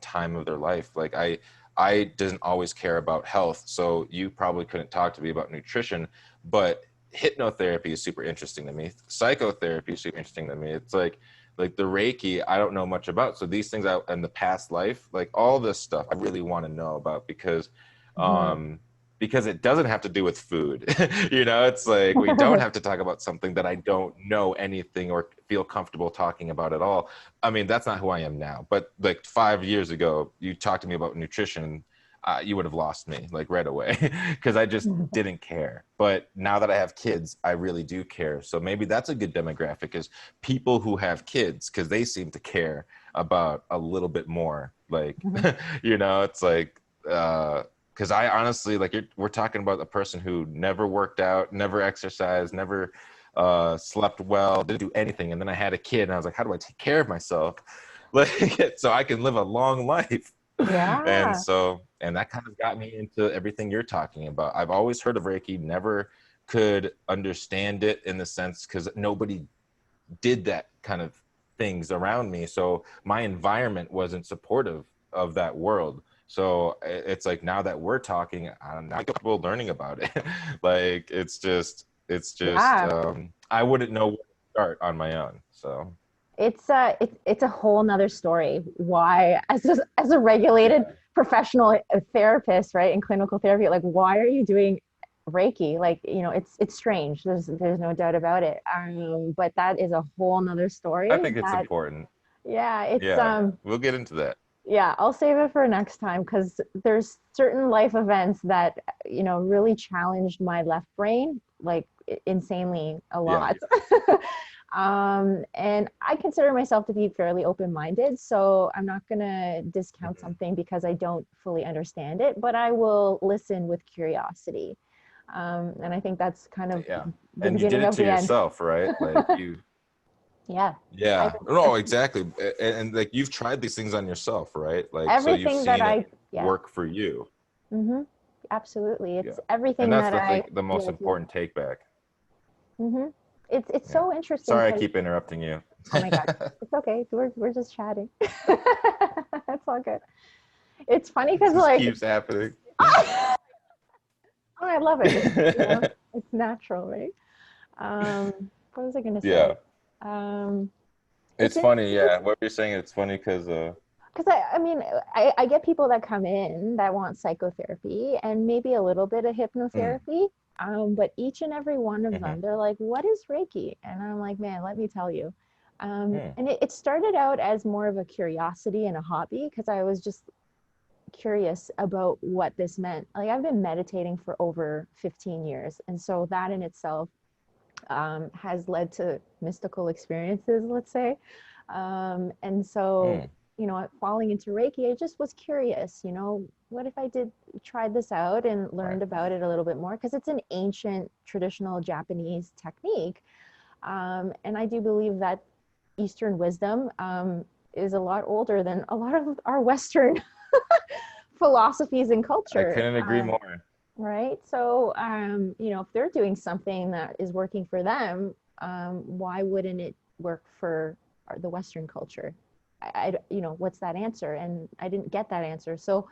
time of their life. Like I didn't always care about health, so you probably couldn't talk to me about nutrition, but hypnotherapy is super interesting to me. Psychotherapy is super interesting to me. It's like the Reiki, I don't know much about. So these things out in the past life, like all this stuff, I really want to know about, Mhm. because it doesn't have to do with food. You know, it's like we don't have to talk about something that I don't know anything or feel comfortable talking about at all. I mean, that's not who I am now. But like 5 years ago, you talked to me about nutrition, you would have lost me like right away, because I just didn't care. But now that I have kids, I really do care. So maybe that's a good demographic, is people who have kids, because they seem to care about a little bit more. Like, Mhm. you know, it's like, because I honestly, like, we're talking about a person who never worked out, never exercised, never slept well, didn't do anything. And then I had a kid and I was like, how do I take care of myself? Like, so I can live a long life. And Yeah. so, and that kind of got me into everything you're talking about. I've always heard of Reiki, never could understand it in the sense, because nobody did that kind of things around me. So my environment wasn't supportive of that world. So it's like, now that we're talking, I'm not comfortable learning about it. Like, Yeah. I wouldn't know where to start on my own. So It's a whole nother story. Why, as a regulated yeah, professional therapist, right, in clinical therapy, like why are you doing Reiki? Like, you know, it's strange. There's no doubt about it. But that is a whole nother I story. think it's That important. yeah, it's Yeah, we'll get into that. yeah, I'll save it for next time because there's certain life events that, you know, really challenged my left brain like insanely a Yeah. lot. And I consider myself to be fairly open-minded, so I'm not gonna discount Mhm. something because I don't fully understand it, but I will listen with curiosity. And I think that's kind of Yeah. the And you did beginning it of to the end. yourself, right? Like you, Yeah. I, yeah. No, exactly. And like you've tried these things on yourself, right? Like, so you've everything that seen it yeah. work for you. Hmm. Absolutely. Yeah. It's And everything that's that the thing, I the most yeah do. important take back. Hmm. It's Yeah. so interesting Sorry, I because keep interrupting you. oh my god, it's okay. We're just chatting. That's all good. It's funny It because just like keeps happening. oh, I love it. It's, you know, it's natural, right? What was I gonna say? Yeah. Um, it's It's funny. interesting Yeah. What you're saying, it's funny because, because I mean, I get people that come in that want psychotherapy and maybe a little bit of mm, hypnotherapy. But each and every one of hmm them, they're like, what is Reiki? And I'm like, man, let me tell you. mm, And it started out as more of a curiosity and a hobby because I was just curious about what this meant. Like, I've been meditating for over 15 years. And so that in itself has led to mystical experiences, let's say. And so, mm, you know, falling into Reiki, I just was curious, you know, what if I did try this out and right. learned about it a little bit more? Because it's an ancient traditional Japanese technique. And I do believe that Eastern wisdom is a lot older than a lot of our Western philosophies and I culture. couldn't agree more. Right. So, you know, if they're doing something that is working for them, why wouldn't it work for the Western culture? You know, what's that answer? And I didn't get that answer. So,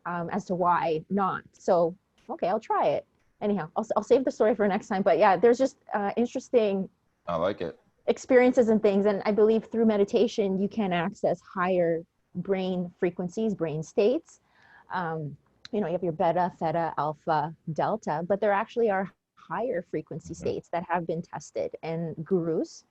as to why not. So, okay, I'll try it. Anyhow, I'll save the story for next time. But yeah, there's just interesting I like it. experiences and things. And I believe through meditation, you can access higher brain frequencies, brain states. Um, you know, you have your beta, theta, alpha, delta, but there actually are higher frequency Mhm. states that have been tested, and gurus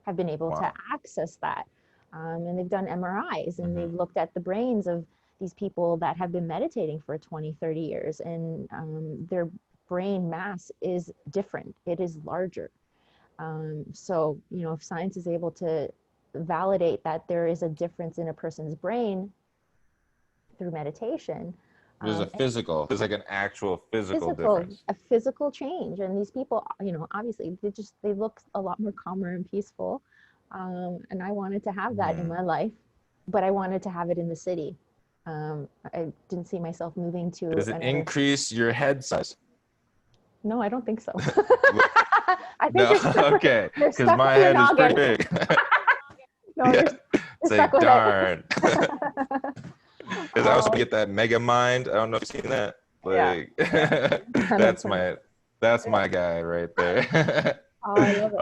have been able to Wow. access that. And they've done MRIs and Hmm. they've looked at the brains of these people that have been meditating for 20, 30 years, and their brain mass is different, it is larger. So, you know, if science is able to validate that there is a difference in a person's brain through meditation, There's a and there's like an actual physical physical, difference. a physical change. And these people, you know, obviously they look a lot more calmer and peaceful. And I wanted to have that in Hmm. my life, but I wanted to have it in the city. I didn't see myself moving to Does it another. increase your head size? No, I don't think so. Look, I think no, okay, you're because stuck with my your head is pretty noggin. big. No, Yeah, you're it's stuck like with darn. it. Because I also Oh, get that mega mind. I don't know if you've seen that. yeah, Like yeah, that's 100%. my that's Yeah. my guy right there. Oh, I love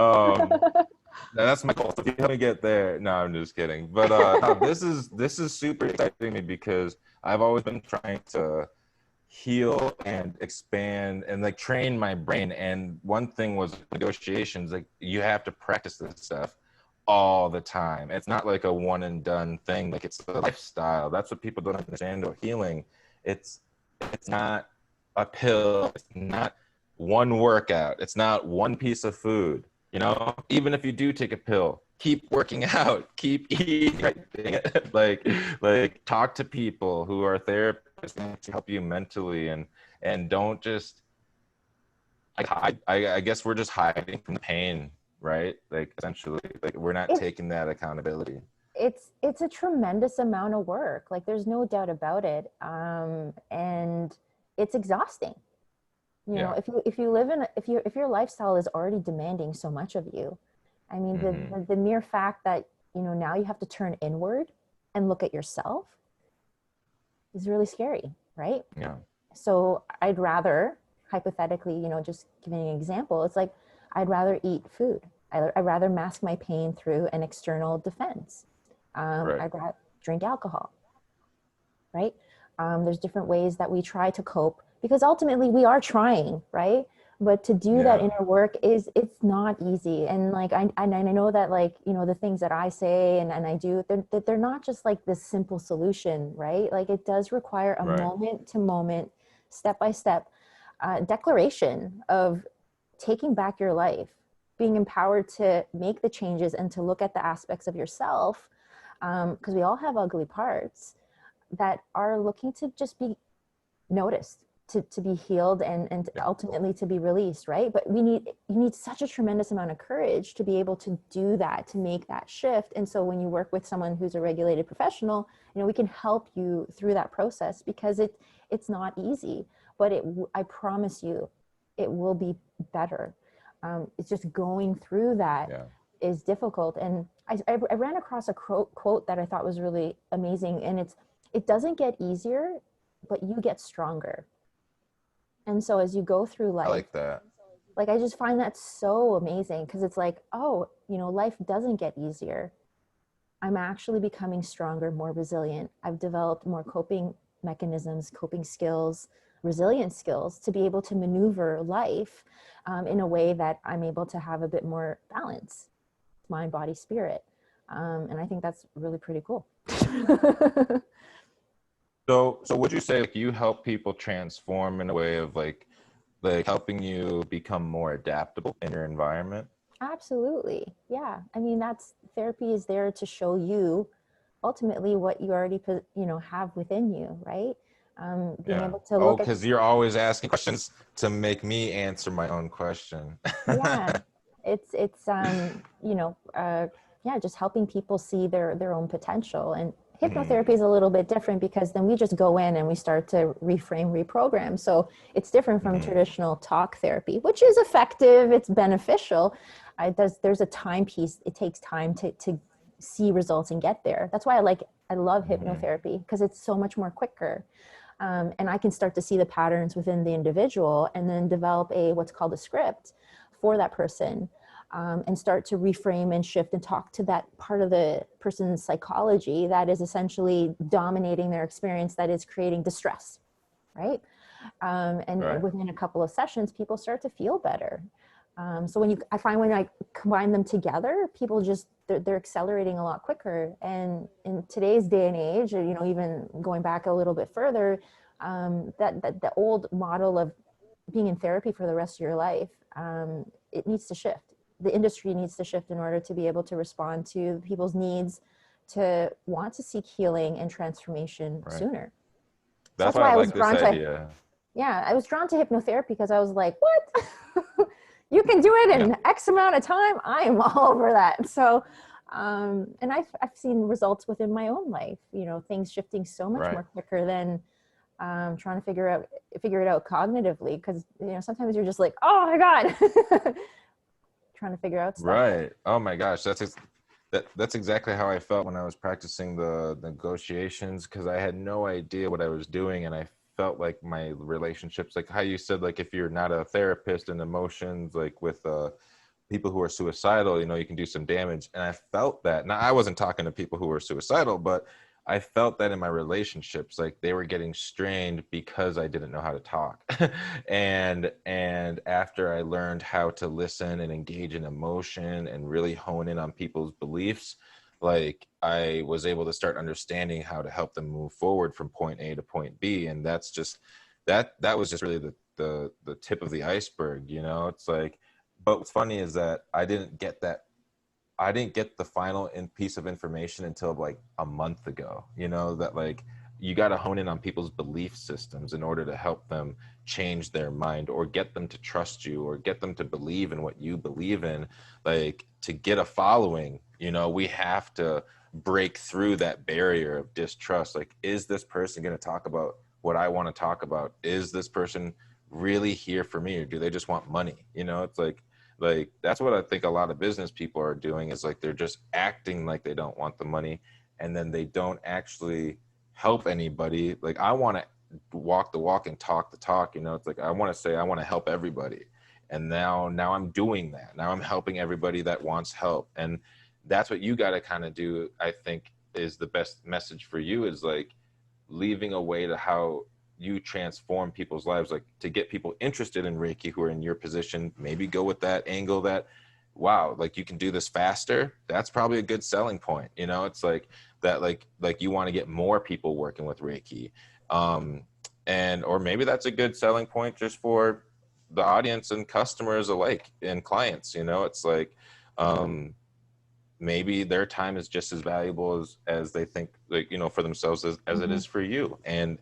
um it. that's my goal. So if you help me get there. No, I'm just kidding. But no, this is super exciting to me because I've always been trying to heal and expand and like train my brain. And one thing was negotiations. Like you have to practice this stuff all the time. It's not like a one and done thing. Like it's a lifestyle. That's what people don't understand about healing. It's it's not a pill. It's not one workout. It's not one piece of food. You know, even if you do take a pill, keep working out, keep eating right. like talk to people who are therapists to help you mentally, and don't just like hide. I guess we're just hiding from the pain, right? Like essentially, like we're not it's taking that accountability. it's a tremendous amount of work. Like there's no doubt about it. And it's exhausting. You know, Yeah. if you live in if your lifestyle is already demanding so much of you, I mean, Mm-hmm. the mere fact that, you know, now you have to turn inward and look at yourself is really scary, right? Yeah. So I'd rather, hypothetically, you know, just giving an example, it's like I'd rather eat food. I'd rather mask my pain through an external defense. Right. I'd rather drink alcohol, right? There's different ways that we try to cope because ultimately we are trying, right? But to do that Yeah. inner work is, it's not easy. And like I know that, like, you know, the things that I say and I do, they're not just like this simple solution, right? Like it does require a Right. moment to moment, step by step declaration of taking back your life, being empowered to make the changes and to look at the aspects of yourself, because we all have ugly parts that are looking to just be noticed, to be healed, and Yeah. ultimately to be released, right? But you need such a tremendous amount of courage to be able to do that, to make that shift. And so when you work with someone who's a regulated professional, you know, we can help you through that process because it's not easy, but I promise you it will be better. It's just going through that Yeah. is difficult. And I ran across a quote that I thought was really amazing, and it doesn't get easier, but you get stronger. And so as you go through I life, like that. like I just find that so amazing because it's like, oh, you know, life doesn't get easier. I'm actually becoming stronger, more resilient. I've developed more coping mechanisms, coping skills, resilient skills to be able to maneuver life in a way that I'm able to have a bit more balance, mind, body, spirit. And I think that's really pretty cool. So would you say like you help people transform in a way of like helping you become more adaptable in your environment? Absolutely. Yeah. I mean, that's therapy is there to show you ultimately what you already, you know, have within you, right? Being Yeah. able to Oh, look at, because you're always asking questions to make me answer my own question. yeah, you know, yeah, just helping people see their own potential. And Mhm. hypnotherapy is a little bit different because then we just go in and we start to reframe, reprogram. So it's different from Mhm. traditional talk therapy, which is effective, it's beneficial. There's a time piece. It takes time to see results and get there. That's why I love Mhm. hypnotherapy because it's so much more quicker. And I can start to see the patterns within the individual and then develop a what's called a script for that person. and start to reframe and shift and talk to that part of the person's psychology that is essentially dominating their experience, that is creating distress, right? And Right. within a couple of sessions, people start to feel better. So I find when I combine them together, people just, they're accelerating a lot quicker. And in today's day and age, or, even going back a little bit further, that the old model of being in therapy for the rest of your life, it needs to shift. The industry needs to shift in order to be able to respond to people's needs to want to seek healing and transformation Right. sooner. So That's that's why I why I was like this drawn to, idea. yeah, I was drawn to hypnotherapy because I was like, what? You can do it Yeah. in X amount of time. I am all over that. So, and I've seen results within my own life, things shifting so much Right. more quicker than trying to figure it out cognitively. Because, sometimes you're just like, oh my God, trying to figure out stuff. Right. Oh my gosh, that's exactly how I felt when I was practicing the negotiations, because I had no idea what I was doing, and I felt like my relationships, like how you said, like if you're not a therapist in emotions, like with people who are suicidal, you can do some damage. And I felt that. Now, I wasn't talking to people who were suicidal, but I felt that in my relationships, like they were getting strained because I didn't know how to talk. And after I learned how to listen and engage in emotion and really hone in on people's beliefs, like I was able to start understanding how to help them move forward from point A to point B. And that's just that was just really the tip of the iceberg. It's like, but what's funny is that I didn't get the final piece of information until like a month ago, that like you got to hone in on people's belief systems in order to help them change their mind or get them to trust you or get them to believe in what you believe in. Like to get a following, we have to break through that barrier of distrust. Like, is this person going to talk about what I want to talk about? Is this person really here for me, or do they just want money? It's like that's what I think a lot of business people are doing, is like they're just acting like they don't want the money, and then they don't actually help anybody. Like I want to walk the walk and talk the talk. It's like I want to say I want to help everybody, and now I'm doing that. Now I'm helping everybody that wants help, and that's what you got to kind of do. I think is the best message for you, is like leaving a way to how you transform people's lives, like to get people interested in Reiki who are in your position. Maybe go with that angle that, wow, like you can do this faster. That's probably a good selling point. It's like that, like you want to get more people working with Reiki. And or maybe that's a good selling point just for the audience and customers alike and clients. It's like maybe their time is just as valuable as they think, like, for themselves as it Mm-hmm. is for you, and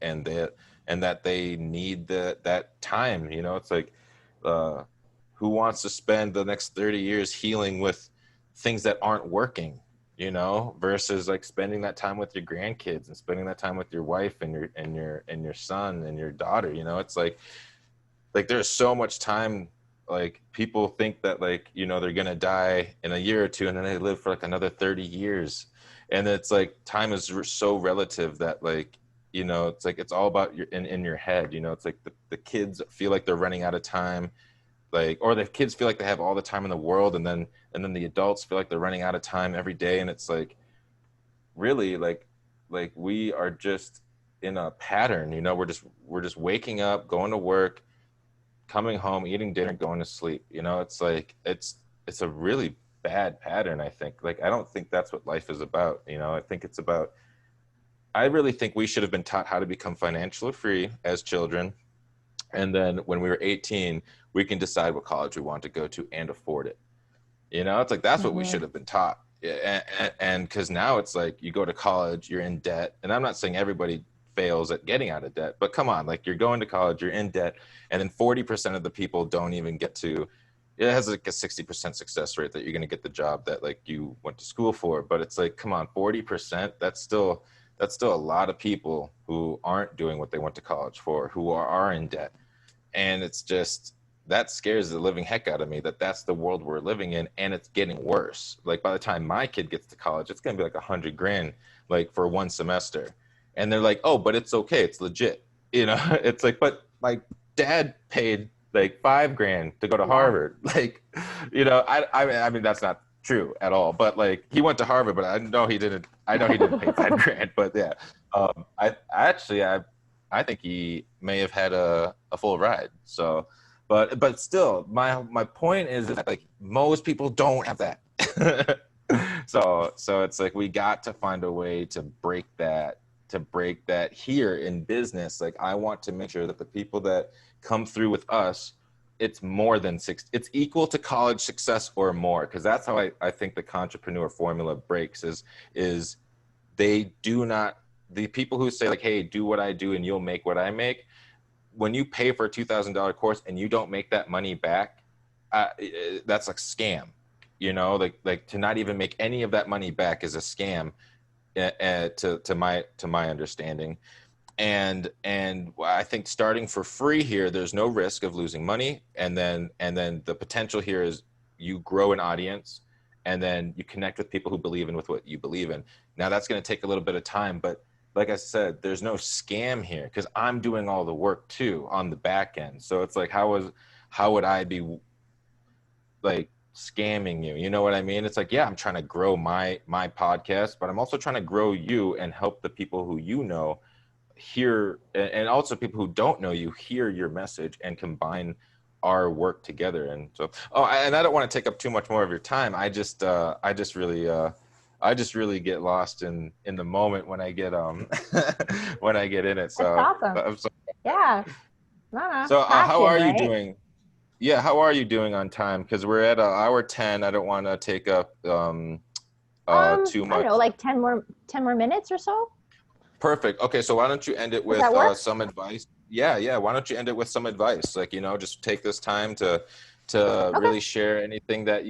that they need that time. It's like who wants to spend the next 30 years healing with things that aren't working, versus like spending that time with your grandkids and spending that time with your wife and your son and your daughter. It's like there's so much time. Like people think that, like, they're gonna die in a year or two, and then they live for like another 30 years, and it's like time is so relative that, like, it's like it's all about in your head. It's like the kids feel like they're running out of time, like, or the kids feel like they have all the time in the world, and then the adults feel like they're running out of time every day. And it's like, really, like we are just in a pattern. We're just waking up, going to work, coming home, eating dinner, going to sleep. It's like it's a really bad pattern. I think, like, I don't think that's what life is about. I think it's about, I really think we should have been taught how to become financially free as children, and then when we were 18, we can decide what college we want to go to and afford it. It's like that's what we Mm-hmm. should have been taught. Yeah, and because now it's like you go to college, you're in debt, and I'm not saying everybody fails at getting out of debt, but come on, like you're going to college, you're in debt, and then 40% of the people don't even get to. It has like a 60% success rate that you're going to get the job that like you went to school for, but it's like, come on, 40%. That's still a lot of people who aren't doing what they went to college for, who are in debt, and it's just, that scares the living heck out of me, that that's the world we're living in, and it's getting worse. Like by the time my kid gets to college, it's gonna be like 100 grand, like for one semester, and they're like, oh, but it's okay, it's legit. It's like, but my dad paid like 5 grand to go to Yeah. Harvard. Like, I mean, that's not true at all, but like he went to Harvard, but I know he didn't pay 5 grand, but yeah. I think he may have had a full ride. So, but still, my point is that like most people don't have that. So it's like we got to find a way to break that here in business. Like I want to make sure that the people that come through with us, it's more than it's equal to college success or more, because that's how I think the entrepreneur formula breaks is they do not, the people who say like, hey, do what I do and you'll make what I make, when you pay for a $2,000 course and you don't make that money back, that's like scam. Like to not even make any of that money back is a scam, to my understanding. And I think starting for free here, there's no risk of losing money, and then the potential here is you grow an audience, and then you connect with people who believe in with what you believe in. Now that's going to take a little bit of time, but like I said, there's no scam here because I'm doing all the work too on the back end. So it's like how would I be like scamming you? You know what I mean? It's like, yeah, I'm trying to grow my podcast, but I'm also trying to grow you and help the people who hear, and also people who don't know you hear your message and combine our work together. And so, and I don't want to take up too much more of your time. I just really get lost in the moment when I get when I get in it. That's So, awesome. Yeah. so how Passion, are you right? doing? Yeah, how are you doing on time? Because we're at hour 10. I don't want to take up too I don't know, much. like 10 more minutes or so. Perfect. Okay, so why don't you end it Does with that work? some advice? Yeah, yeah. Why don't you end it with some advice? Like, just take this time to Okay. really share anything that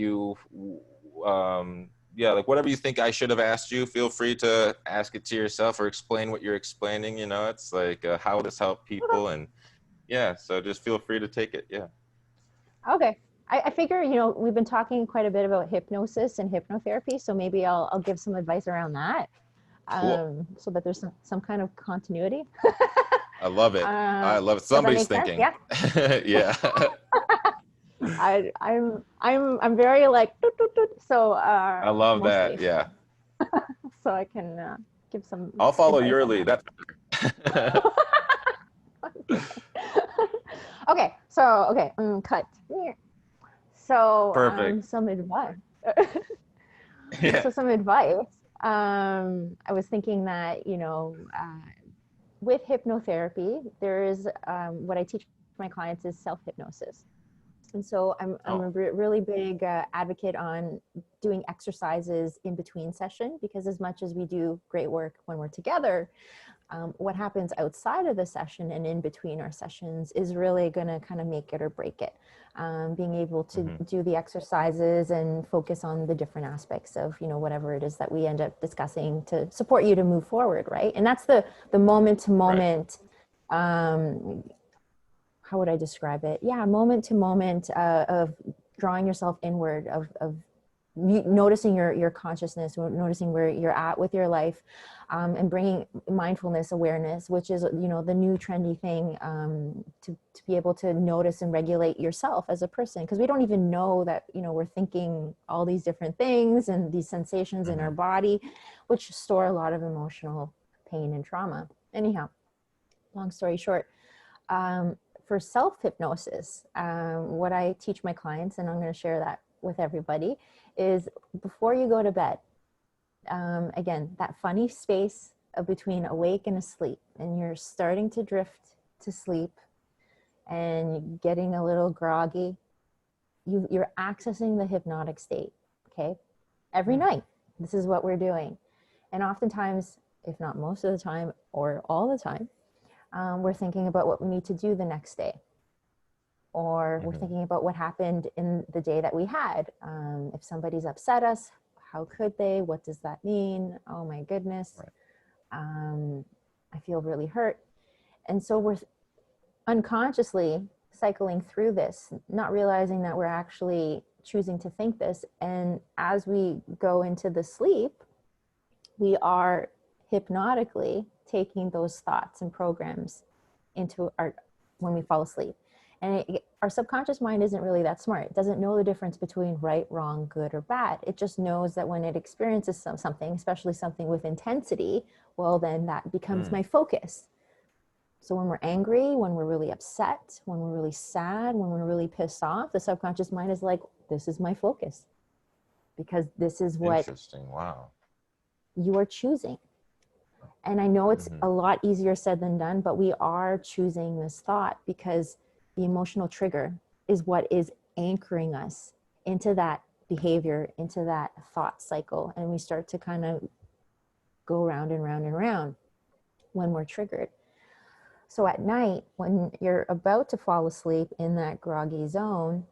yeah, like whatever you think I should have asked you, feel free to ask it to yourself or explain what you're explaining. It's like how will this help Okay. people? And yeah, so just feel free to take it. Yeah. Okay. I figure, we've been talking quite a bit about hypnosis and hypnotherapy, so maybe I'll give some advice around that, Cool. so that there's some kind of continuity. I love it. I love it. Does that Somebody's make sense? thinking. Yeah. Yeah. I'm very like doot, doot, doot, so I love that. mostly, Yeah. so I can give some I'll follow advice your on lead. that. That's Okay, so okay, cut. So perfect. some advice. Yeah. So some advice. I was thinking that with hypnotherapy, there is what I teach my clients is self hypnosis. And so I'm Oh. a really big advocate on doing exercises in between session, because as much as we do great work when we're together, what happens outside of the session and in between our sessions is really going to kind of make it or break it. Being able to Hmm. do the exercises and focus on the different aspects of whatever it is that we end up discussing to support you to move forward, right? And that's the moment to Right. moment, how would I describe it? Yeah, moment to moment of drawing yourself inward, of noticing your consciousness, noticing where you're at with your life, and bringing mindfulness awareness, which is the new trendy thing, to be able to notice and regulate yourself as a person, because we don't even know that we're thinking all these different things and these sensations in our Hmm. body, which store a lot of emotional pain and trauma. Anyhow, long story short, um, for self hypnosis, what I teach my clients, and I'm going to share that with everybody, is before you go to bed, again, that funny space of between awake and asleep, and you're starting to drift to sleep and getting a little groggy, you're accessing the hypnotic state. Okay. Every night, this is what we're doing. And oftentimes, if not most of the time or all the time, we're thinking about what we need to do the next day, or we're Hmm. thinking about what happened in the day that we had. If somebody's upset us, how could they? What does that mean? Oh my goodness. Right. Um, I feel really hurt. And so we're unconsciously cycling through this, not realizing that we're actually choosing to think this. And as we go into the sleep, we are hypnotically taking those thoughts and programs into our when we fall asleep. And our subconscious mind isn't really that smart. It doesn't know the difference between right, wrong, good, or bad. It just knows that when it experiences something, especially something with intensity, well, then that becomes my focus. So when we're angry, when we're really upset, when we're really sad, when we're really pissed off, the subconscious mind is like, this is my focus, because this is what Interesting. Wow. you are choosing. And I know it's a lot easier said than done, but we are choosing this thought because the emotional trigger is what is anchoring us into that behavior, into that thought cycle. And we start to kind of go round and round and round when we're triggered. So at night, when you're about to fall asleep in that groggy zone,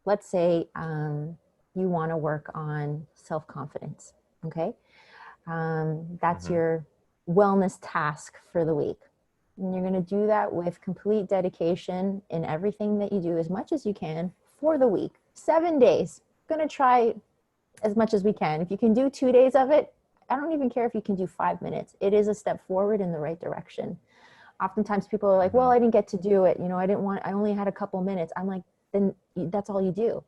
let's say you want to work on self-confidence, okay? That's your wellness task for the week. And you're going to do that with complete dedication in everything that you do, as much as you can for the week. 7 days. Going to try as much as we can. If you can do 2 days of it, I don't even care if you can do 5 minutes. It is a step forward in the right direction. Oftentimes people are like, well, I didn't get to do it. I only had a couple minutes. I'm like, then that's all you do.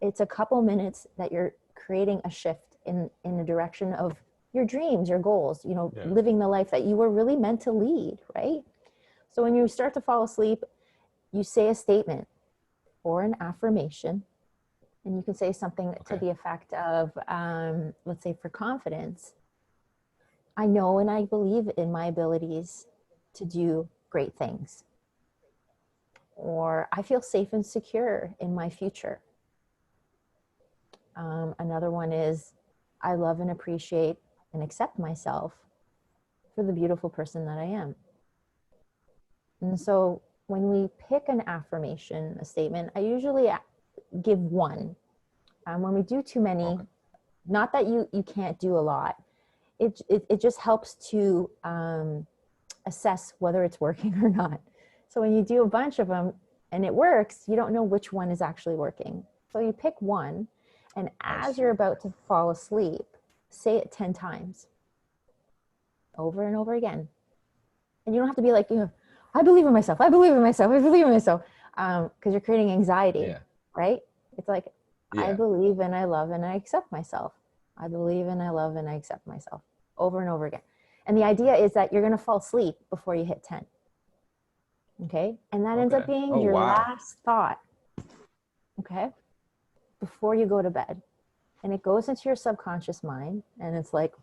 It's a couple minutes that you're creating a shift in the direction of your dreams, your goals, living the life that you were really meant to lead, right? So when you start to fall asleep, you say a statement or an affirmation, and you can say something to the effect of, let's say for confidence, I know and I believe in my abilities to do great things. Or I feel safe and secure in my future. Another one is, I love and appreciate and accept myself for the beautiful person that I am. And so when we pick an affirmation, a statement, I usually give one. When we do too many, not that you can't do a lot, it just helps to assess whether it's working or not. So when you do a bunch of them and it works, you don't know which one is actually working. So you pick one, and as you're about to fall asleep, say it 10 times over and over again. And you don't have to be like, I believe in myself. I believe in myself. I believe in myself. Because you're creating anxiety, right? It's like, I believe and I love and I accept myself. I believe and I love and I accept myself, over and over again. And the idea is that you're going to fall asleep before you hit 10. Okay. And that ends up being your last thought. Okay. Before you go to bed. And it goes into your subconscious mind. And it's like,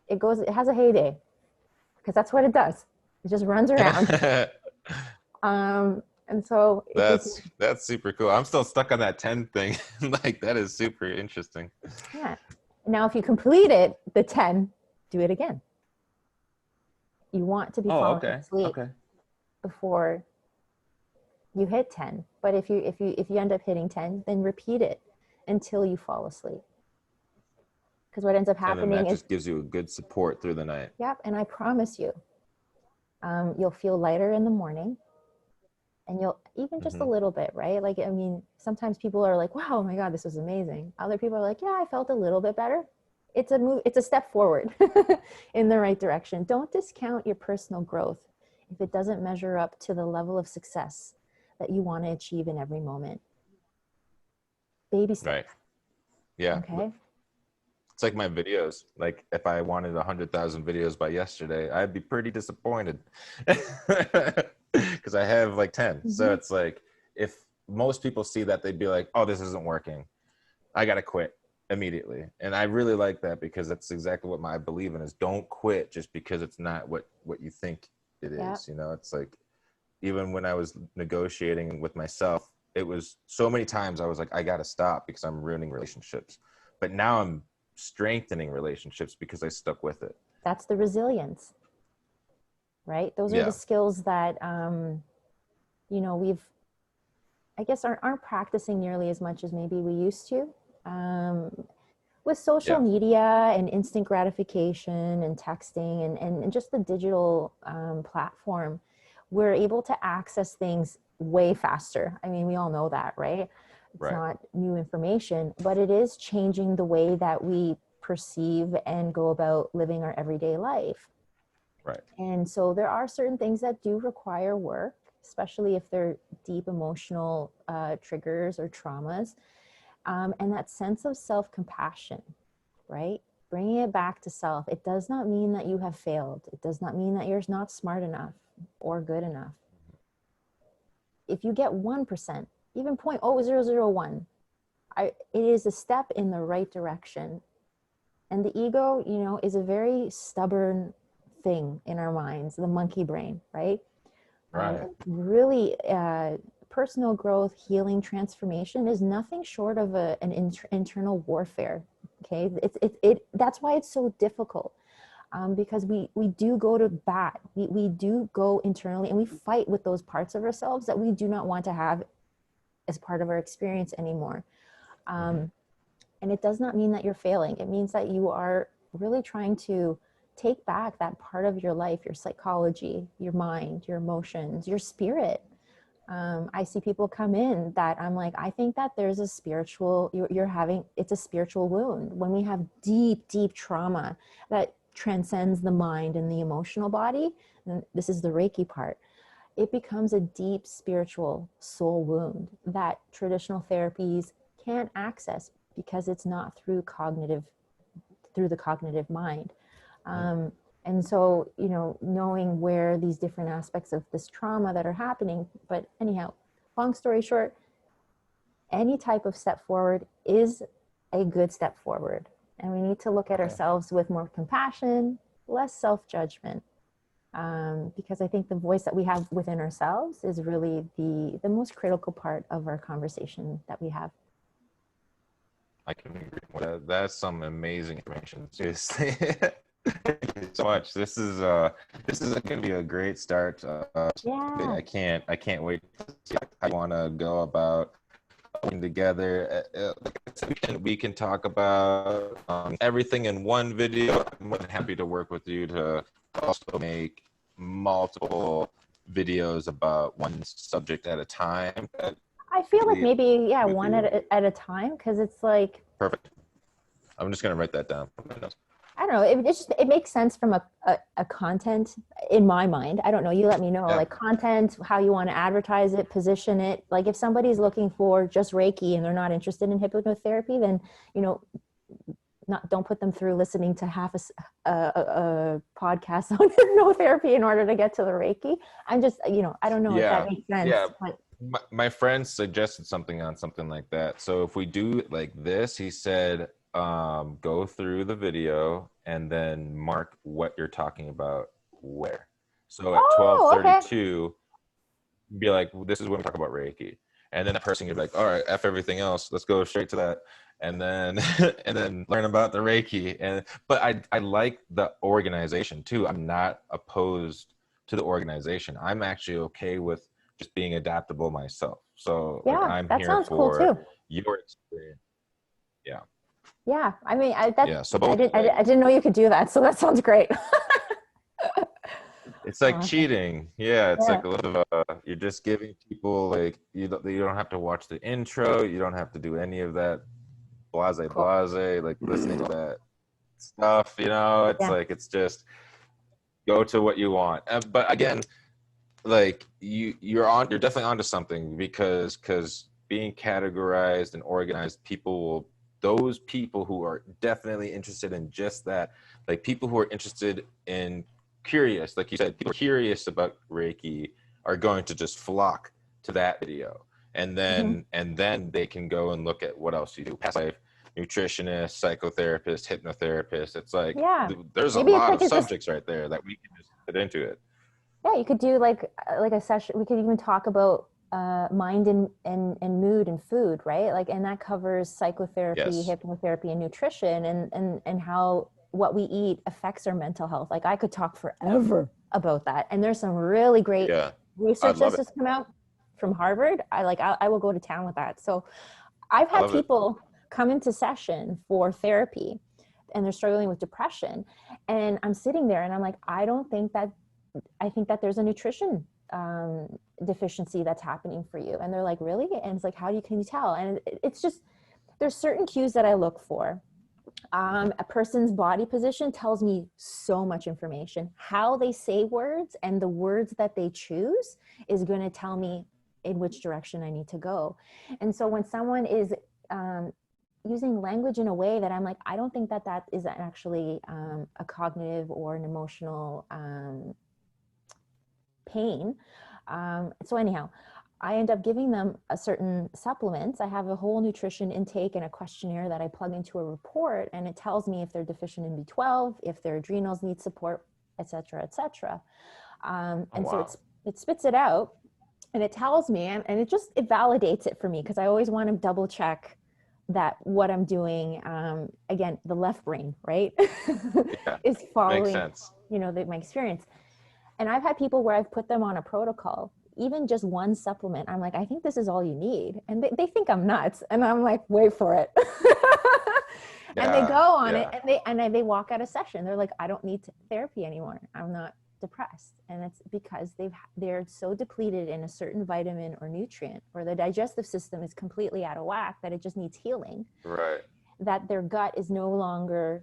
it has a heyday, because that's what it does. It just runs around. And so that's super cool. I'm still stuck on that 10 thing. Like, that is super interesting. Yeah. Now, if you complete it, the 10, do it again. You want to be falling asleep before you hit 10. But if you end up hitting 10, then repeat it until you fall asleep. Because what ends up happening and then that just gives you a good support through the night. Yep. And I promise you, you'll feel lighter in the morning. And you'll even just a little bit, right? Like, I mean, sometimes people are like, wow, oh my God, this was amazing. Other people are like, yeah, I felt a little bit better. It's a step forward in the right direction. Don't discount your personal growth if it doesn't measure up to the level of success that you want to achieve in every moment. Baby steps. Right. Yeah. Okay. It's like my videos. Like, if I wanted 100,000 videos by yesterday, I'd be pretty disappointed. Because I have like 10. So it's like, if most people see that, they'd be like, oh, this isn't working. I got to quit immediately. And I really like that, because that's exactly what I believe in, is don't quit just because it's not what you think it is. It's like, even when I was negotiating with myself, it was so many times I was like, I got to stop because I'm ruining relationships. But now I'm strengthening relationships because I stuck with it. That's the resilience. Right? Those are the skills that, we've, I guess, aren't practicing nearly as much as maybe we used to. With social media and instant gratification and texting and just the digital platform, we're able to access things way faster. I mean, we all know that, right? It's not new information, but it is changing the way that we perceive and go about living our everyday life. Right. And so there are certain things that do require work, especially if they're deep emotional triggers or traumas. And that sense of self-compassion, right? Bringing it back to self. It does not mean that you have failed. It does not mean that you're not smart enough or good enough. If you get 1%, even 0.0001, it is a step in the right direction. And the ego, you know, is a very stubborn thing in our minds, the monkey brain, right? Right. Really, personal growth, healing, transformation is nothing short of an internal warfare. Okay, that's why it's so difficult, because we do go to bat, we do go internally, and we fight with those parts of ourselves that we do not want to have as part of our experience anymore. And it does not mean that you're failing. It means that you are really trying to take back that part of your life, your psychology, your mind, your emotions, your spirit. I see people come in that I'm like, I think that there's a spiritual, it's a spiritual wound. When we have deep, deep trauma that transcends the mind and the emotional body, and this is the Reiki part, it becomes a deep spiritual soul wound that traditional therapies can't access because it's not through the cognitive mind. And so, you know, knowing where these different aspects of this trauma that are happening, but anyhow, long story short, any type of step forward is a good step forward. And we need to look at ourselves with more compassion, less self-judgment. Because I think the voice that we have within ourselves is really the most critical part of our conversation that we have. I can agree with that. That's some amazing information. Seriously. Thank you so much. This is going to be a great start. Yeah. I can't wait to see how you want to go about working together. We can talk about everything in one video. I'm more than happy to work with you to also make multiple videos about one subject at a time. I feel like maybe, one at a time, because it's like, perfect. I'm just going to write that down. I don't know. It makes sense from a content in my mind. I don't know. You let me know, like content, how you want to advertise it, position it. Like if somebody's looking for just Reiki and they're not interested in hypnotherapy, then, you know, don't put them through listening to half a podcast on hypnotherapy in order to get to the Reiki. I'm just, you know, I don't know if that makes sense. Yeah. But my friend suggested something on something like that. So if we do it like this, he said, go through the video and then mark what you're talking about where. So at 12:32, be like, this is when we talk about Reiki. And then the person could be like, all right, F everything else. Let's go straight to that. And then and then learn about the Reiki. But I like the organization too. I'm not opposed to the organization. I'm actually okay with just being adaptable myself. So like I'm that here sounds for cool too. your experience. Yeah. Yeah. I mean, I didn't know you could do that. So that sounds great. It's like cheating. Yeah, it's like a little you're just giving people like you don't have to watch the intro, you don't have to do any of that blase like listening to that stuff, you know. It's like it's just go to what you want. But again, like you're definitely onto something because being categorized and organized, those people who are definitely interested in just that, like people who are interested in curious, like you said, people curious about Reiki are going to just flock to that video, and then they can go and look at what else you do. Past life nutritionist, psychotherapist, hypnotherapist. It's like there's a lot of subjects right there that we can just get into it. Yeah, you could do like a session. We could even talk about mind and mood and food, right? Like, and that covers psychotherapy, hypnotherapy, and nutrition, and how what we eat affects our mental health. Like, I could talk forever about that. And there's some really great research that's just come out from Harvard. I will go to town with that. So I've had people come into session for therapy and they're struggling with depression. And I'm sitting there and I'm like, I think that there's a nutrition deficiency that's happening for you. And they're like, really? And it's like, can you tell? And it's just, there's certain cues that I look for. A person's body position tells me so much information. How they say words and the words that they choose is going to tell me in which direction I need to go. And so when someone is using language in a way that I'm like, I don't think that that is actually a cognitive or an emotional pain. So anyhow, I end up giving them a certain supplements. I have a whole nutrition intake and a questionnaire that I plug into a report, and it tells me if they're deficient in B12, if their adrenals need support, et cetera, et cetera. And so it spits it out, and it tells me, and it validates it for me, because I always want to double check that what I'm doing, again, the left brain, right, Yeah, is makes following, sense. my experience. And I've had people where I've put them on a protocol, even just one supplement. I'm like, I think this is all you need. And they think I'm nuts. And I'm like, wait for it. And they go Yeah, on it, yeah, and they walk out of session. They're like, I don't need therapy anymore. I'm not depressed. And it's because they're so depleted in a certain vitamin or nutrient, or the digestive system is completely out of whack, that it just needs healing, right. that their gut is no longer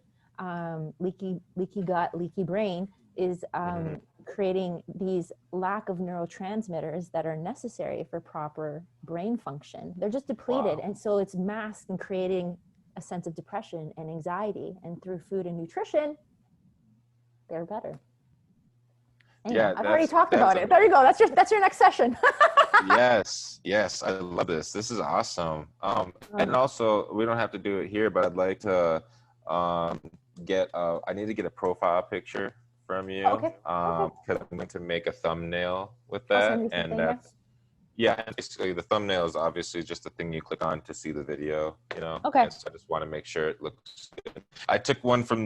leaky gut, leaky brain is Hmm. creating these lack of neurotransmitters that are necessary for proper brain function. They're just depleted. Wow. And so it's masked and creating a sense of depression and anxiety. And through food and nutrition, they're better. Anyhow, Yeah, I've already talked that's about it. There you go. That's your next session. yes, yes, I love this. This is awesome. And also we don't have to do it here, but I'd like to um get I need to get a profile picture from you Okay. Okay. because I'm going to make a thumbnail with I'll send that, you and something. Yeah. that's yeah, and basically the thumbnail is obviously just a thing you click on to see the video, Okay. and so I just want to make sure it looks good. I took one from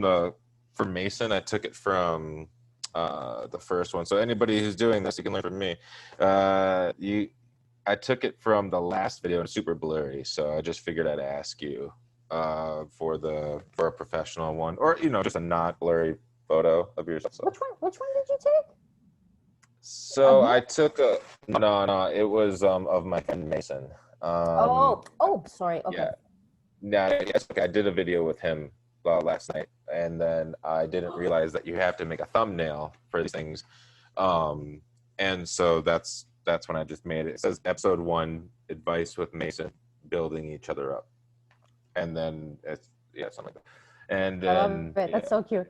Mason. I took it from the first one. So anybody who's doing this, you can learn from me. I took it from the last video and it's super blurry, so I just figured I'd ask you for a professional one, or just a not blurry photo of yourself. So, Which one did you take? Of so me? I took a no, it was of my friend Mason. Um, Oh, sorry. Okay. yeah, no, yes, okay, I did a video with him last night, and then I didn't realize that you have to make a thumbnail for these things. Um, and so that's when I just made it. It says episode 1, advice with Mason, building each other up, and then it's something like that. And I love then it. That's so cute.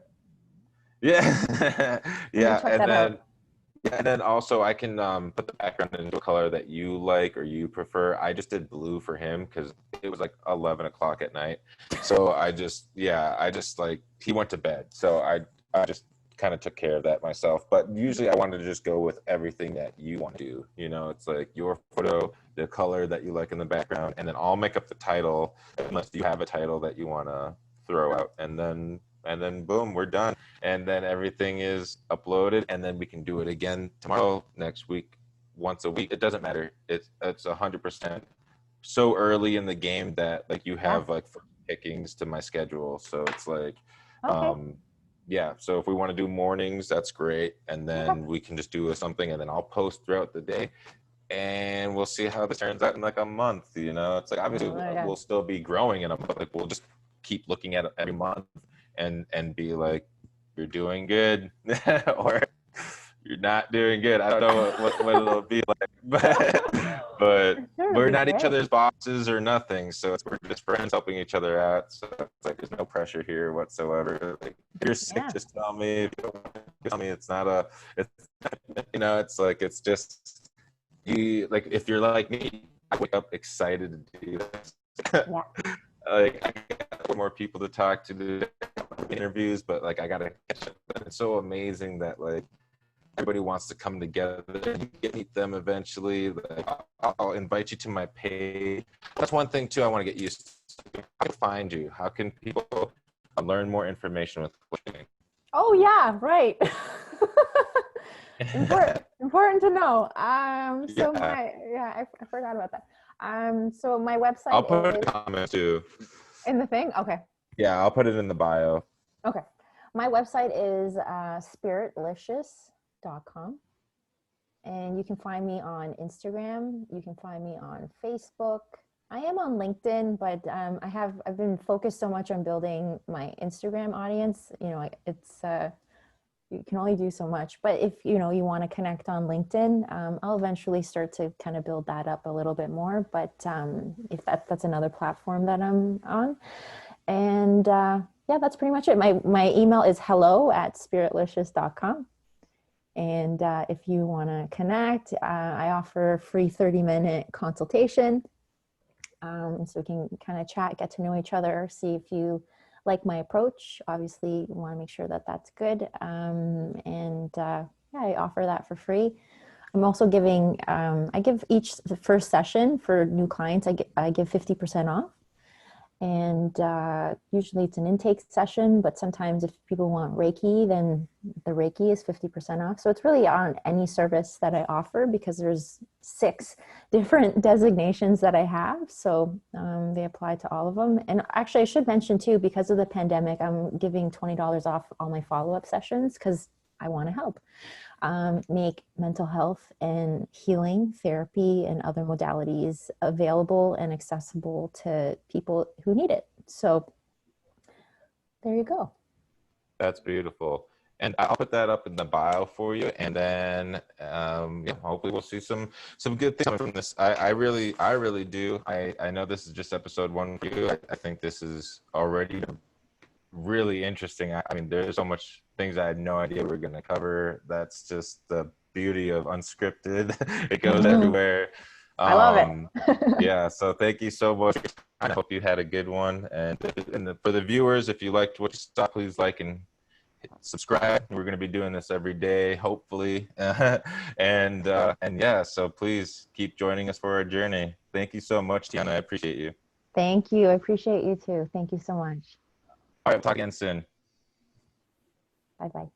yeah, I'm gonna yeah, check that out. and then also I can put the background into a color that you like or you prefer. I just did blue for him because it was like 11 o'clock at night. So I just like, he went to bed. So I just kind of took care of that myself. But usually I wanted to just go with everything that you want to do. It's like your photo, the color that you like in the background, and then I'll make up the title unless you have a title that you want to throw out. And then boom, we're done, and then everything is uploaded, and then we can do it again tomorrow, next week, once a week. It doesn't matter. It's 100% so early in the game that like you Yeah. have like pickings to my schedule, so it's like Okay. um yeah, so if we want to do mornings, that's great, and Okay. then we can just do something, and then I'll post throughout the day, and we'll see how this turns out in like a month. It's like obviously Oh my God. we'll still be growing in a month. Like we'll just keep looking at it every month and be like, you're doing good or you're not doing good. I don't know what it'll be like, but For sure, it'd we're be not each great. other's bosses or nothing. So we're just friends helping each other out. So it's like there's no pressure here whatsoever. Like if you're sick, Yeah. just tell me. If you don't want to tell me, it's not a. It's it's like it's just you. Like if you're like me, I wake up excited to do this. Yeah. Like I got more people to talk to do interviews, but like I gotta catch up. And it's so amazing that like everybody wants to come together. You get meet them eventually. Like, I'll invite you to my page. That's one thing too. I want to get used to. How can I find you? How can people learn more information with you? Oh yeah, right. Yeah. Important to know. So Yeah. my yeah, I forgot about that. So my website I'll put a is comment too. in the thing. Okay. Yeah, I'll put it in the bio. Okay. My website is spiritlicious.com. And you can find me on Instagram. You can find me on Facebook. I am on LinkedIn, but I've been focused so much on building my Instagram audience. It's you can only do so much. But if you want to connect on LinkedIn, I'll eventually start to kind of build that up a little bit more. But if that's another platform that I'm on, and yeah, that's pretty much it. My email is hello@spiritlicious.com. And if you want to connect, I offer a free 30-minute consultation. So we can kind of chat, get to know each other, see if you like my approach. Obviously, you want to make sure that that's good. And yeah, I offer that for free. I'm also giving, I give the first session for new clients, I give 50% off. And usually it's an intake session, but sometimes if people want Reiki, then the Reiki is 50% off. So it's really on any service that I offer, because there's 6 different designations that I have. So they apply to all of them. And actually, I should mention too, because of the pandemic, I'm giving $20 off all my follow-up sessions, because I want to help make mental health and healing therapy and other modalities available and accessible to people who need it. So there you go. That's beautiful. And I'll put that up in the bio for you, and then yeah, hopefully we'll see some good things coming from this. I really do. I know this is just episode 1 for you. I think this is already really interesting. I mean, there's so much things I had no idea we were going to cover. That's just the beauty of unscripted. It goes everywhere. I love it. Yeah, so thank you so much. I hope you had a good one. And for the viewers, if you liked what you saw, please like and subscribe. We're going to be doing this every day, hopefully. And yeah, so please keep joining us for our journey. Thank you so much, Tihana. I appreciate you. Thank you. I appreciate you too. Thank you so much. All right, talk again soon. Bye-bye.